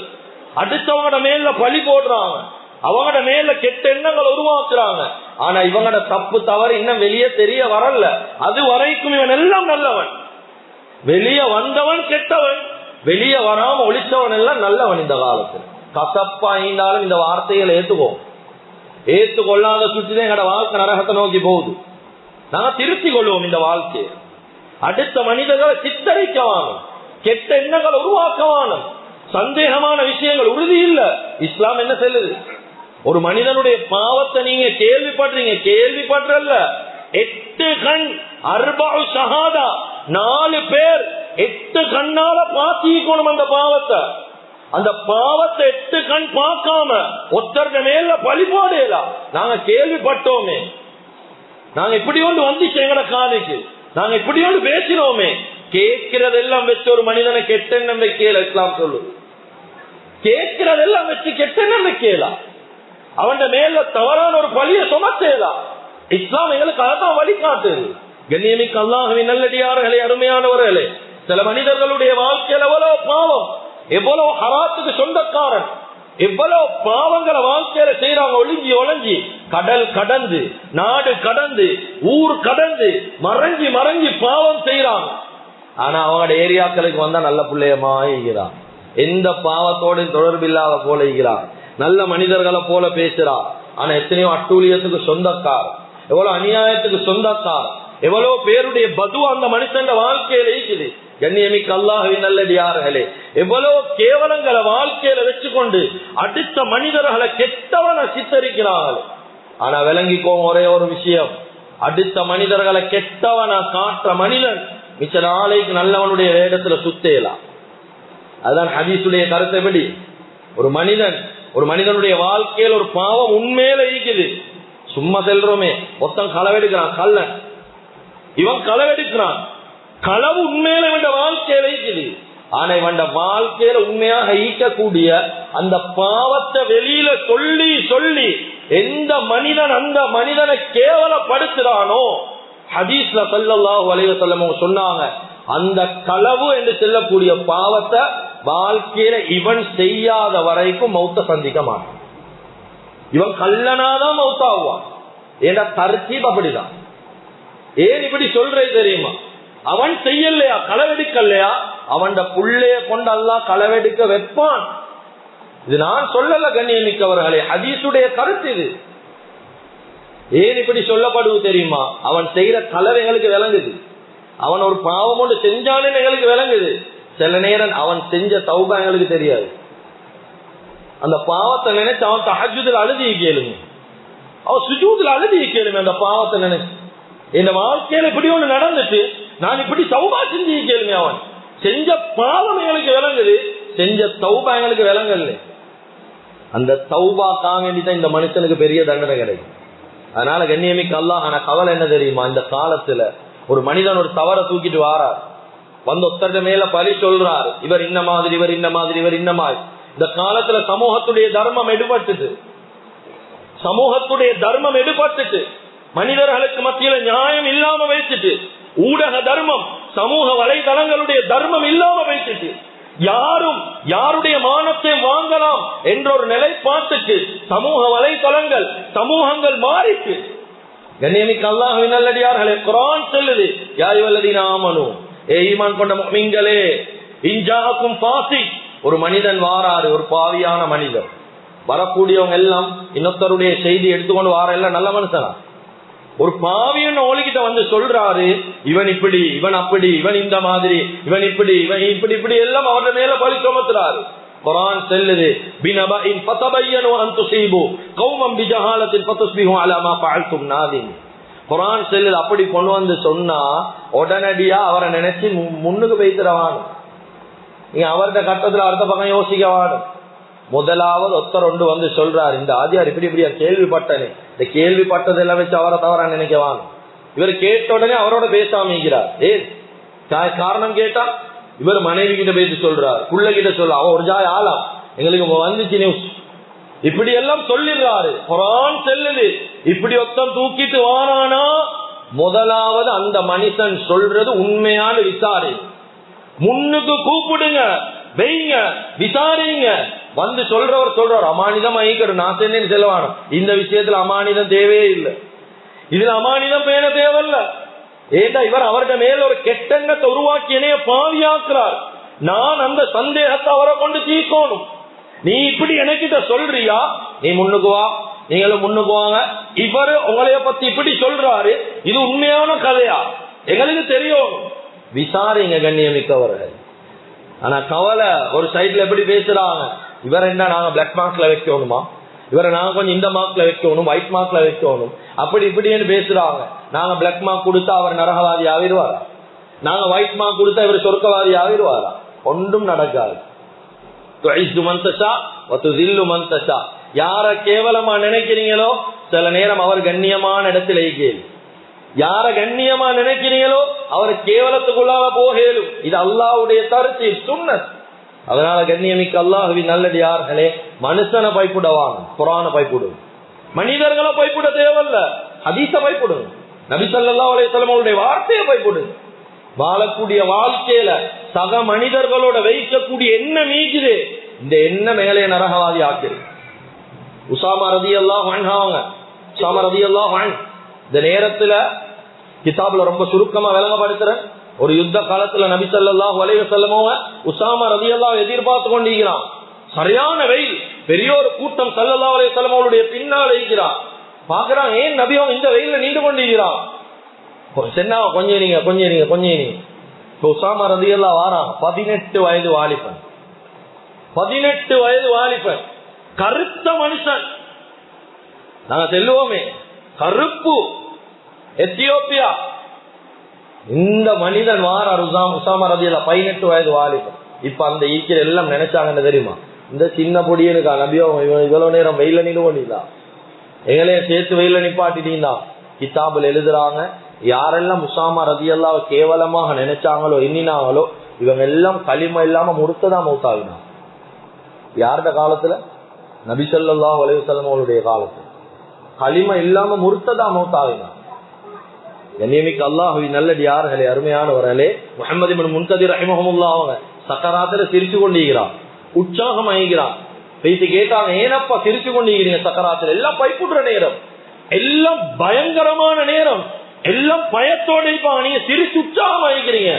அடுத்தவங்களோட மேல பழி போடுறாங்க, அவங்களோட மேல கெட்ட எண்ணங்களை உருவாக்குறாங்க. ஆனா இவங்களோட தப்பு தவறு இன்னும் வெளியே தெரிய வரல. அது வரைக்கும் இவன் எல்லாம் நல்லவன், வெளியே வந்தவன் கெட்டவன், வெளியே வராம ஒழித்தவன் எல்லாம் நல்லவன். இந்த காலத்தில் கசப்பா இருந்தாலும் இந்த வார்த்தைகளை ஏற்றுக்கொள்ளாத சுற்றிதான் எங்களோட வாழ்க்கை நரகத்தை நோக்கி போகுது. நாங்க திருத்தி கொள்வோம் இந்த வாழ்க்கையை. அடுத்த மனிதர்களை சித்தரிக்கவானும், கெட்ட எண்ணங்களை உருவாக்கவானும், சந்தேகமான விஷயங்கள் உறுதி இல்ல. இஸ்லாம் என்ன சொல்லுது? ஒரு மனிதனுடைய பாவத்தை நீங்க கேள்விப்படுறல்ல, 8 கண் 4 ஷஹாதா, 4 பேர் 8 கண்ணால பாத்திக்கணும் அந்த பாவத்தை. அந்த பாவத்தை 8 கண் பார்க்காம ஒருத்தருடைய மேல பழி போடலாம். நாங்க கேள்விப்பட்டோமே, நாங்க இப்படி ஒன்று வந்துச்சு எங்கட காதுக்கு, நாங்க இப்படி ஒன்று பேசினோமே, கேட்கிறதெல்லாம் வச்சு ஒரு மனிதனை கெட்டெண்ணம் வைக்கல. இஸ்லாம் சொல்லு, கேட்கிறதெல்லாம் வச்சு கெட்டெண்ணம் வைக்கலாம், அவன் மேல தவறான ஒரு பழிய சுமத்தலாம். இஸ்லாம் எங்களுக்கு அதான் வழிகாட்டுது. கண்ணியமிக்க அல்லாஹ்வின் நல்லடியார்களே, அருமையானவர்களே, சில மனிதர்களுடைய வாழ்க்கையில் எவ்வளவு பாவம், எவ்வளவு ஹராத்துக்கு சொந்தக்காரன், எவ்வளவு பாவங்களை வாழ்க்கையில செய்யறாங்க. ஒளிஞ்சி கடல் கடந்து, நாடு கடந்து, ஊர் கடந்து, மறைஞ்சி பாவம் செய்யறாங்க. ஆனா அவங்களோட ஏரியாக்களுக்கு வந்தா நல்ல பிள்ளையமா இருக்கிறான், எந்த பாவத்தோட தொடர்பு இல்லாத போல இருக்கிறான், நல்ல மனிதர்களை போல பேசுறான். ஆனா எத்தனையோ அட்டூழியத்துக்கு சொந்தக்கார், எவ்வளவு அநியாயத்துக்கு சொந்தக்கார், எவ்வளவு பேருடைய பது அந்த மனுஷன் வாழ்க்கையில இருக்குது. கண்ணியமிக்க அல்லாஹ்வின் நல்லடியார்களே, எவ்வளவு கேவலங்களை வாழ்க்கையில வச்சுக்கொண்டு அடுத்த மனிதர்களை கெட்டவனை சித்தரிக்கிறார்கள். ஆனா விளங்கிக்கோங்க ஒரே ஒரு விஷயம், அடுத்த மனிதர்களை கெட்டவனை காட்டுற மனிதன் மிச்ச நாளைக்கு நல்லவனுடைய வேடத்துல சுத்தேலாம். அதுதான் ஹதீஸுடைய கருத்தைப்படி. ஒரு மனிதனுடைய வாழ்க்கையில் ஒரு பாவம் உண்மையில இருக்குது. சும்மா செல்றோமே, மொத்தம் களவெடுக்கிறான், கள்ளன் இவன் களவெடுக்கிறான், களவு உண்மையில இவன் வாழ்க்கையில இருக்குது. ஆனா இவன் வாழ்க்கையில உண்மையாக ஈக்கக்கூடிய அந்த பாவத்தை வெளியில சொல்லி எந்த மனிதன் அந்த மனிதனை கேவலப்படுத்துறானோ, ஹதீஸ்ல ஸல்லல்லாஹு அலைஹி வஸல்லம் சொன்னாங்க, அந்த களவு என்று சொல்லக்கூடிய பாவத்தை வாழ்க்கையில இவன் செய்யாத வரைக்கும் மௌத்த சந்திக்க மாட்டான். இவன் கல்லனாதான் மௌத்தாகுவான். ஏன்னா தர்த்தீப் அப்படிதான். ஏன் இப்படி சொல்றது தெரியுமா? அவன் செய்யலையா, களவெடுக்கலையா, அவன் புள்ளைய கொண்டு அல்லாஹ் களவெடுக்க வைப்பான். இது நான் சொல்லல கண்ணியமிக்கவர்களே, ஹதீஸுடைய கருத்து இது. ஏன் இப்படி சொல்லப்படுவது தெரியுமா? அவன் செய்யற களவு எங்களுக்கு விளங்குது, அவன் ஒரு பாவம் ஒன்று செஞ்சானே எங்களுக்கு விளங்குது. சில நேரம் அவன் செஞ்ச தௌபா எங்களுக்கு தெரியாது. அந்த பாவத்தை நினைச்சு அவன் தஹஜ்ஜுதுல அழுதி கேளுங்க, அவன் சுஜூதுல அழுதி கேளுங்க. அந்த பாவத்தை நினைச்சு இந்த வாழ்க்கையில இப்படி ஒண்ணு நடந்துட்டு நான் இப்படி தௌபா செஞ்சு கேளுங்க. அவன் செஞ்ச பாவம் எங்களுக்கு விளங்குது, செஞ்ச தௌபா எங்களுக்கு விளங்கல. அந்த தௌபாக்காக வேண்டிதான் இந்த மனுஷனுக்கு பெரிய தண்டனை கிடைக்கும். அதனால கண்ணியமிக்க அல்லாஹ், ஆனா கவலை என்ன தெரியுமா? இந்த காலத்துல ஒரு மனிதன் ஒரு தவறை தூக்கிட்டு வாரார், வந்து ஒத்தர மேல பழி சொல்றார், இவர் இந்த மாதிரி, இவர் இந்த மாதிரி, இவர் இந்த மாதிரி. இந்த காலத்துல சமூகத்துடைய தர்மம் எடுபட்டுட்டு மனிதர்களுக்கு மத்தியில நியாயம் இல்லாம வைத்துட்டு, ஊடக தர்மம், சமூக வலைதளங்களுடைய தர்மம் இல்லாம வைத்துட்டு, யாரும் யாருடைய மானத்தை வாங்கலாம் என்ற ஒரு நிலைப்பாட்டுக்கு சமூக வலைதளங்கள், சமூகங்கள் மாறிட்டு. கண்ணியமிக்க அல்லாஹ்வின் நல்லடியார்களே, குர்ஆன் சொல்லுது, யா அய்யுஹல்லதீன ஆமனூ, ஏ ஈமான் கொண்ட முஃமின்களே, இன்ஜாஅக்கும் ஃபாஸிக், ஒரு மனிதன் வாராரு, ஒரு பாவியான மனிதர். வரக்கூடியவங்க எல்லாம் இன்னொருத்தருடைய செய்தி எடுத்துக்கொண்டு வார எல்லாம் நல்ல மனுஷனா? ஒரு பாவியன் ஓலிக்கிட்ட வந்து சொல்றாரு, இவன் இப்படி, இவன் அப்படி, இவன் இந்த மாதிரி, இவன் இப்படி, இவன் இப்படி இப்படி எல்லாம் அவരുടെ மேல பழி சுமத்துறாரு. குர்ஆன் சொல்லுது, பினபஇன் ஃபதபையனு அன் துஸீபு கௌமன் பிஜஹாலத்தின் ஃபதுஸ்பிஹு அலா மா ஃபஅல்தும் நாதிம். குர்ஆன் சொல்லுது, அப்படி கொண்டு வந்து சொன்னா உடனடியா அவரை நினைச்சு முன்னுக்கு வைத்திரவானும். நீங்க அவருடைய கட்டத்துல அடுத்த பக்கம் யோசிக்கவானும். முதலாவது ஒருத்தர் ஒன்று வந்து சொல்றாரு, இந்த ஆதியார் இப்படி இப்படியா கேள்விப்பட்டனே, இந்த கேள்விப்பட்டதெல்லாம் வச்சு அவரை தவறா நினைக்கவான். இவர் கேட்ட உடனே அவரோட பேசாமிக்கிறார். காரணம் கேட்டா இவர் மனைவி கிட்ட பேசி சொல்றாரு, புள்ள கிட்ட சொல்ற, அவ ஒரு ஜாய் ஆளாம், எங்களுக்கு வந்துச்சு நியூஸ், இப்படி எல்லாம் சொல்லிடுறாரு. குர்ஆன் சொல்லுது, இப்படி ஒருத்தன் தூக்கிட்டு வாரானா முதலாவது அந்த மனுஷன் சொல்றது உண்மையான விசாரி, முன்னுக்கு கூப்பிடுங்க, வைங்க, விசாரிங்க. வந்து சொல்றவர் சொல்றார், அமானிதம் ஐக்கணும், நான் சென்னு செல்வான, இந்த விஷயத்துல அமானிதம் தேவையே இல்லை, இதுல அமானிதம் பேண தேவையில்ல. ஏண்டா இவர் அவருடைய மேல ஒரு கெட்டங்கத்தை உருவாக்கி என்னைய பாவியாக்குறார். நான் அந்த சந்தேகத்தை அவரை கொண்டு தீர்க்கணும். நீ இப்படி எனக்கிட்ட சொல்றியா, நீ முன்னுக்கு வா, நீங்களும் முன்னுக்கு வாங்க. இவரு உங்களைய பத்தி இப்படி சொல்றாரு, இது உண்மையான கதையா எங்களுக்கு தெரியும், விசாரிங்க கண்ணியமிக்கவர்கள். ஆனா கவலை ஒரு சைட்ல எப்படி பேசுறாங்க, இவரை என்ன நாங்க பிளாக் மார்க்ல வைக்கணுமா, இவரை நாங்க கொஞ்சம் இந்த மார்க்ல வைக்கணும், ஒயிட் மார்க்ல வைக்கணும், அப்படி இப்படின்னு பேசுறாங்க. நாங்க பிளாக் மார்க் கொடுத்தா அவர் நரகவாதி ஆகிடுவாரா, நாங்க ஒயிட் மார்க் கொடுத்தா இவர் சொர்க்கவாதி ஆகிடுவாரா? ஒன்றும் நடக்காது. யார கேவலமா நினைக்கிறீங்களோ சில நேரம் அவர் கண்ணியமான இடத்துல கேள்வி, யார கண்ணியமா நினைக்கிறீங்களோ அவர் கேவலத்துக்குள்ளாக போகலும். இது அல்லாஹ்வுடைய தர்த்தீப், சுன்னத். அதனால கண்ணியமிக்க அல்லாஹ்வின் நல்லடியார்களே, மனுஷனை பயப்படுவாங்க, குர்ஆனை பயப்படுங்க. மனிதர்களை பயப்பட தேவையில்ல, ஹதீஸ பயப்படுங்க, நபி ஸல்லல்லாஹு அலைஹி வஸல்லம் அவருடைய வார்த்தையை பயப்படுங்க. வாழக்கூடிய வாழ்க்கையில சக மனிதர்களோட வைக்கக்கூடிய எண்ணம் மீக்குது, இந்த எண்ணம் மேலே நரகவாதி ஆக்கிருக்கு. உஸாமா ரலியல்லாஹு அன்ஹு, உஸாமா ரலியல்லாஹு அன்ஹு இந்த நேரத்துல கிதாபுல ரொம்ப சுருக்கமா விளங்கப்படுத்துறேன். ஒரு யுத்த காலத்துல நபி ஸல்லல்லாஹு அலைஹி வஸல்லம் உஸாமா ரலியல்லாஹு எதிர்பார்த்து கொண்டிருக்கிறான். சரியான வெயில், பெரிய ஒரு கூட்டம் ஸல்லல்லாஹு அலைஹி வஸல்லம் அவருடைய பின்னால் இருக்கிறான். பாக்குறான், ஏன் நபி அவங்க இந்த வெயில நின்று கொண்டிருக்கிறான். சென்னா கொஞ்சம் நீங்க கொஞ்சம் நீங்க கொஞ்சம் நீங்க. உஸாமா ரலியல்லாஹு வாரான், 18 வயது வாலிபன், 18 வயது வாலிபன், கருத்த மனுஷன். நாங்க செல்லுவோமே கருப்பு, எத்தியோப்பியா. இந்த மனிதன் வாரார், உஸாமா ரலியல்லாஹு 18 வயது வாலிபன். இப்ப அந்த ஈக்கிற எல்லாம் நினைச்சாங்கன்னு தெரியுமா, இந்த சின்ன பொடியனுக்கா நபியோ இவ்வளவு நேரம் வெயில நின்று கொண்டீங்களா, எங்களையும் சேர்த்து வெயில நிப்பாட்டிட்டீங்களா? கிதாபுல எழுதுறாங்க, யாரெல்லாம் உஸாமா ரலியல்லாஹு கேவலமாக நினைச்சாங்களோ எண்ணினாங்களோ இவங்க எல்லாம் களிமா இல்லாம முர்த்ததா மௌத்தாகினாங்க. யாருடைய காலத்துல? நபி ஸல்லல்லாஹு அலைஹி வஸல்லம் அவருடைய காலத்துல களிமா இல்லாம முர்த்ததா மௌத்தாகினாங்க. கண்ணியமிக்க அல்லாஹ்வின் நல்லடியார்களே, அருமையானவர்களே, முஹம்மது இப்னு முன்கதிர் ரஹிமஹுல்லாஹ் அவங்க சக்கராத்துல சிரிச்சு கொண்டிருக்கிறான், உற்சாகம் ஆகிறான். பேசி கேட்டாங்க, ஏனப்பா சிரிச்சு கொண்டிருக்கிறீங்க சக்கராத்துல? எல்லாம் பயப்படுற நேரம், எல்லாம் பயங்கரமான நேரம், எல்லாம் பயத்தோட இருப்பாங்க, நீங்க சிரிச்சு உற்சாகம் ஆகிக்கிறீங்க.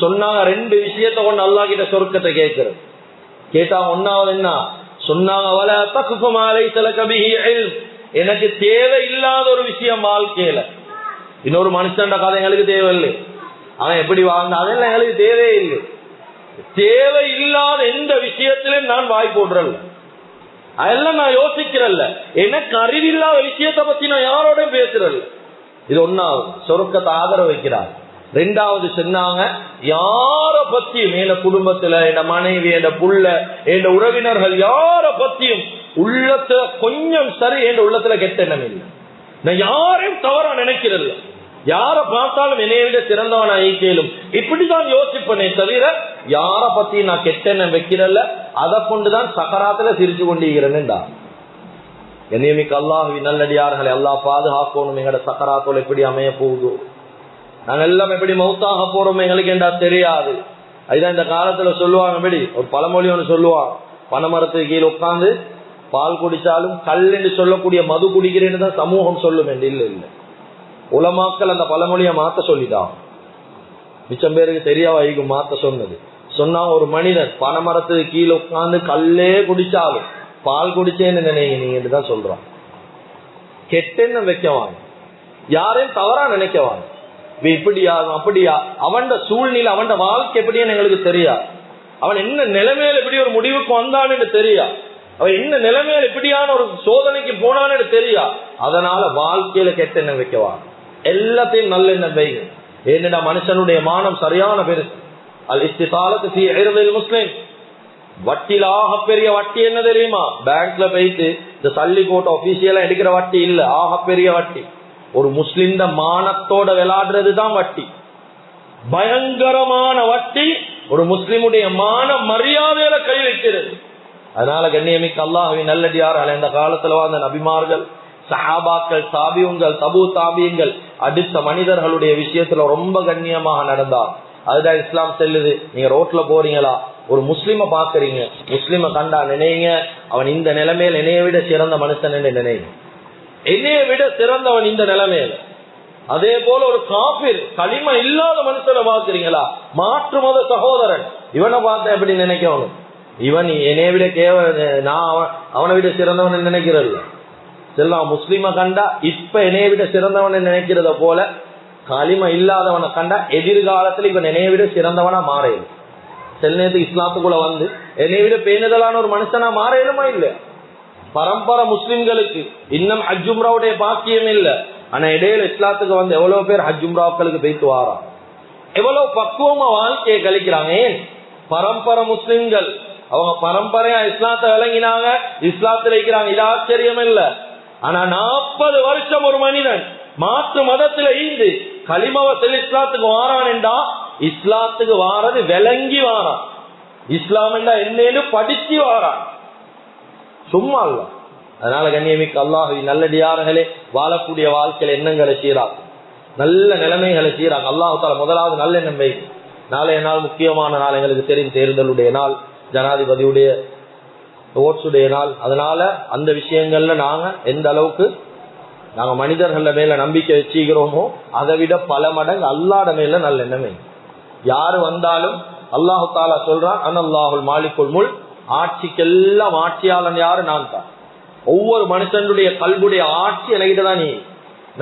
சொன்னாங்க, 2 விஷயத்த கொண்டு அல்லாஹ் கிட்ட சொர்க்கத்தை கேட்கிறது. கேட்டாங்க, ஒன்னாவது என்ன சொன்னாங்க, வலா தக்ஃபு மா லைஸ லக பிஹி இல்ம், எனக்கு தேவை இல்லாத ஒரு விஷயம் வாழ்க்கையில. இன்னொரு மனுஷன் கதை எங்களுக்கு தேவையில்லை, அவன் எப்படி வாழ்ந்தா அதெல்லாம் எங்களுக்கு தேவையே இல்லை. தேவை இல்லாத எந்த விஷயத்திலும் நான் வாய் போடுறல்ல, அதெல்லாம் நான் யோசிக்கிறல்ல, எனக்கு அறிவில்லாத விஷயத்தை பத்தி நான் யாரோட பேசுறல்ல. இது ஒன்னாவது, சொர்க்கத்தை ஆதரவு வைக்கிறார். 2வது சொன்னாங்க, யார பத்தியும் என் குடும்பத்துல, என் மனைவி, என் புள்ள, என் உறவினர்கள் யார பத்தியும் உள்ளத்துல கொஞ்சம் சரி என் உள்ளத்துல கெட்ட எண்ணம் இல்லை. நான் யாரையும் தவறா நினைக்கிறது, யார பார்த்தாலும் என்னைய விட சிறந்தவனா ஈக்கேலும் இப்படிதான் யோசிப்பனே தவிர யார பத்தி நான் கெட்ட எண்ணம் வைக்கிறல்ல. அதை கொண்டுதான் சக்கராத்துல சிரிச்சு கொண்டிருக்கிறேன்டா. கண்ணியமிக்க அல்லாஹ்வின் நல்லடியார்களை அல்லாஹ் பாதுகாக்கணும். எங்களோட சக்கராத்தோல் எப்படி அமைய போகுதோ, நாங்க எல்லாம் எப்படி மௌத்தாக போறோம் எங்களுக்கு என்றா தெரியாது. அதுதான் இந்த காலத்துல சொல்லுவாங்க, எப்படி ஒரு பழமொழி ஒன்று சொல்லுவாங்க, பனைமரத்துக்கு கீழே உட்கார்ந்து பால் குடிச்சாலும் கல் என்று சொல்லக்கூடிய மது குடிக்கிறேன்னு தான் சமூகம் சொல்லும் என்று. இல்லை இல்லை, உலமாக்கள் அந்த பழமொழியை மாத்த சொல்லிட்டான். மிச்சம் பேருக்கு சரியா வைக்கும் மாத்த சொன்னது. சொன்னா ஒரு மனிதன் பனைமரத்துக்கு கீழே உட்கார்ந்து கல்லே குடிச்சாலும் பால் குடிச்சேன்னு நினைங்க நீங்க தான் சொல்றான். கெட்டெண்ணம் வைக்கவாங்க, யாரையும் தவறா நினைக்கவாங்க. இப்படியா அப்படியா, அவன் சூழ்நிலை அவன் வாழ்க்கை எப்படின்னு எங்களுக்கு தெரியா, அவன் என்ன நிலைமையில எப்படி ஒரு முடிவுக்கு வந்தான்னு தெரியா, அவன் என்ன நிலைமையில இப்படியான ஒரு சோதனைக்கு போனான்னு தெரியா. அதனால வாழ்க்கையில கெட்ட எண்ணம் வைக்கவாங்க, எல்லாத்தையும் நல்ல எண்ணம் வைங்க. ஏன்னா மனுஷனுடைய மானம் சரியான பெருசு. அல் இஸ்திகாலத்து ஃபீ இர்தில் முஸ்லிம். வட்டியில பெரிய வட்டி என்ன தெரியுமா? பேங்க்ல போயிட்டு இந்த சல்லி போட்ட ஆபீசியலா எடுக்கிற வட்டி இல்ல, பெரிய வட்டி ஒரு முஸ்லிம் மானத்தோட விளையாடுறதுதான் வட்டி. பயங்கரமான வட்டி ஒரு முஸ்லிமுடைய மான மரியாதையில கை வைக்கிறது. அதனால கண்ணியமிக்க அல்லாஹ்வின் நல்லடியார்கள், இந்த காலத்துல வாழ்ந்த நபிமார்கள், சஹாபாக்கள், தாபியூன்கள், தபு தாபியங்கள், அடுத்த மனிதர்களுடைய விஷயத்துல ரொம்ப கண்ணியமாக நடந்தார். அதுதான் இஸ்லாம் செல்லுது. நீங்க ரோட்ல போறீங்களா, ஒரு முஸ்லிம பாக்குறீங்க, முஸ்லிம கண்டா நினைங்க அவன் இந்த நிலைமையில என்னைய விட சிறந்த மனுஷன் என்று நினைங்க, என்னைய விட சிறந்தவன் இந்த நிலைமையில. அதே போல ஒரு காபிர் களிமா இல்லாத மனுஷனை பாக்குறீங்களா, மாற்று மத சகோதரன், இவனை பார்த்த எப்படி நினைக்கணும், இவன் என்னைய விட நான் அவனை விட சிறந்தவன் நினைக்கிறல்ல. செல்லாம் முஸ்லிம கண்டா இப்ப என்னைய விட சிறந்தவன் நினைக்கிறத போல களிமா இல்லாதவனை கண்டா எதிர்காலத்துல இவன் என்னைய விட சிறந்தவனா மாறையிலும். சில நேரத்துக்கு இஸ்லாத்துக்குள்ள வந்து என்னைய விட பேணுதலான ஒரு மனுஷனா மாறையிலுமா இல்ல. பரம்பரை முஸ்லிம்களுக்கு இன்னும் ஹஜ்ஜும்ராவுடைய பாக்கியம் இல்ல. ஆனா இடையில இஸ்லாத்துக்கு வந்து எவ்வளவு பேர் ஹஜ்ஜும்ராக்களுக்கு போயிட்டு வாரான், எவ்வளவு பக்குவமா வாழ்க்கையை கழிக்கிறாங்க. ஏன் பரம்பரை முஸ்லிம்கள் அவங்க பரம்பரையா இஸ்லாத்தை விளங்கினாங்க, இஸ்லாத்துல இருக்கிறாங்க, இது ஆச்சரியம் இல்ல. ஆனா 40 வருஷம் ஒரு மனிதன் மாற்று மதத்துல ஈந்து களிமவத்தில் இஸ்லாத்துக்கு வாரான் என்றா, இஸ்லாத்துக்கு வாரது விளங்கி வாரான், இஸ்லாம் என்றா என்னன்னு படிச்சு வாரான், சும்மா இல்ல. அதனால கண்ணியமிக்க அல்லாஹ்வின் நல்லடியார்களே, வாழக்கூடிய வாழ்க்கையில எண்ணங்களை சீராக்கும், நல்ல நிலைமைகளை சீராக்கும். அல்லாஹ் தஆலா முதலாவது நல்ல எண்ணம் வைக்கும். நாளைய நாள் முக்கியமான நாள், எங்களுக்கு தெரியும் தேர்தலுடைய நாள், ஜனாதிபதியுடைய ஓட்ஸுடைய நாள். அதனால அந்த விஷயங்கள்ல நாங்க எந்த அளவுக்கு நாங்க மனிதர்கள மேல நம்பிக்கை வச்சுக்கிறோமோ அதை விட பல மடங்கு அல்லாஹ்ட மேல நல்ல எண்ணமே. யாரு வந்தாலும் அல்லாஹு தஆலா சொல்றான், அனல்லாஹுல் மாலிகுல் முல்க், ஆட்சிக்கெல்லாம் ஆட்சியாளன் யாரு? நான் தான். ஒவ்வொரு மனுஷனுடைய கல்புடைய ஆட்சி என்கிட்ட தான்.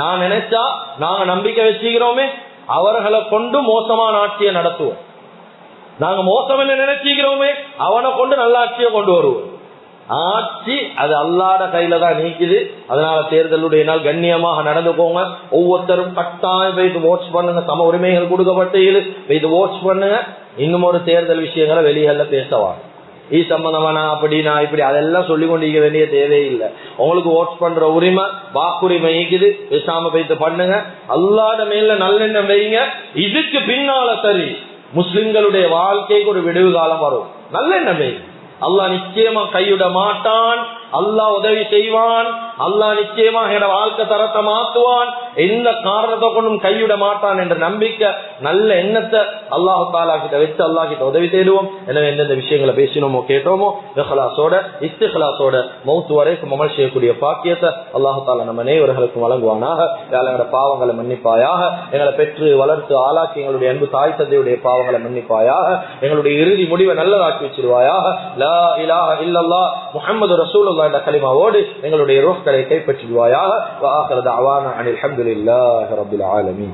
நான் நினைச்சா நாங்க நம்பிக்கை வச்சுக்கிறோமே அவர்களை கொண்டு மோசமான ஆட்சியை நடத்துவோம், நாங்க மோசம் என்ன நினைச்சுக்கிறோமே அவனை கொண்டு நல்ல ஆட்சியை கொண்டு வருவோம். ஆட்சி அது அல்லாஹ்ட கையில தான் நீக்குது. அதனால தேர்தலுடைய நாள் கண்ணியமாக நடந்துக்கோங்க. ஒவ்வொருத்தரும் கட்டாயம் போயிட்டு ஓட்ஸ் பண்ணுங்க, சம உரிமைகள் கொடுக்கப்பட்டு போயிட்டு ஓட்ஸ் பண்ணுங்க. இன்னும் ஒரு தேர்தல் விஷயங்களை வெளியில பேசவாங்க, இது சம்பந்தமான அப்படின்னா இப்படி அதெல்லாம் சொல்லி கொண்டிருக்க வேண்டிய தேவையில்லை. உங்களுக்கு ஓட்ஸ் பண்ற உரிமை வாக்குரிமை இருக்குது, பேசாம போயிட்டு பண்ணுங்க. அல்லாஹ்ட மேல நல்லெண்ணம் வைங்க. இதுக்கு பின்னால சரி முஸ்லிம்களுடைய வாழ்க்கைக்கு ஒரு விடுவு காலம் வரும். நல்லெண்ணம் வைங்க. அல்லாஹ் நிச்சயமா கைவிட மாட்டான், அல்லாஹ் உதவி செய்வான், அல்லாஹ் நிச்சயமா என்னோட வாழ்க்கை தரத்தை மாத்துவான், எந்த காரணத்தை கொண்டும் கைவிட மாட்டான் என்ற நம்பிக்கை நல்ல எண்ணத்தை அல்லாஹு தஆலா கிட்ட வச்சு அல்லாஹ் கிட்ட உதவி தேடுவோம். எனவே எந்தெந்த விஷயங்களை பேசினோமோ கேட்டோமோ இஹ்லாஸோட இஸ்திக்லாஸோட மௌத் வரைக்கும் அமல் செய்யக்கூடிய பாக்கியத்தை அல்லாஹு தஆலா நம்ம அனைவர்களுக்கும் வழங்குவானாக. எங்களோட பாவங்களை மன்னிப்பாயாக, எங்களை பெற்று வளர்த்து ஆளாக்கி எங்களுடைய அன்பு தாய் தந்தையுடைய பாவங்களை மன்னிப்பாயாக, எங்களுடைய இறுதி முடிவை நல்லதாக்கி வச்சிருவாயாக. லா இலாஹ இல்லல்லாஹ் முஹம்மது ரசூலுல்லாஹ் என்ற கலிமாவோடு எங்களுடைய ரூஹ்களை கைப்பற்றிடுவாயாக. வ ஆகிரு தஅவானா அனில் ஹம்துலில்லாஹி ரப்பில் ஆலமீன்.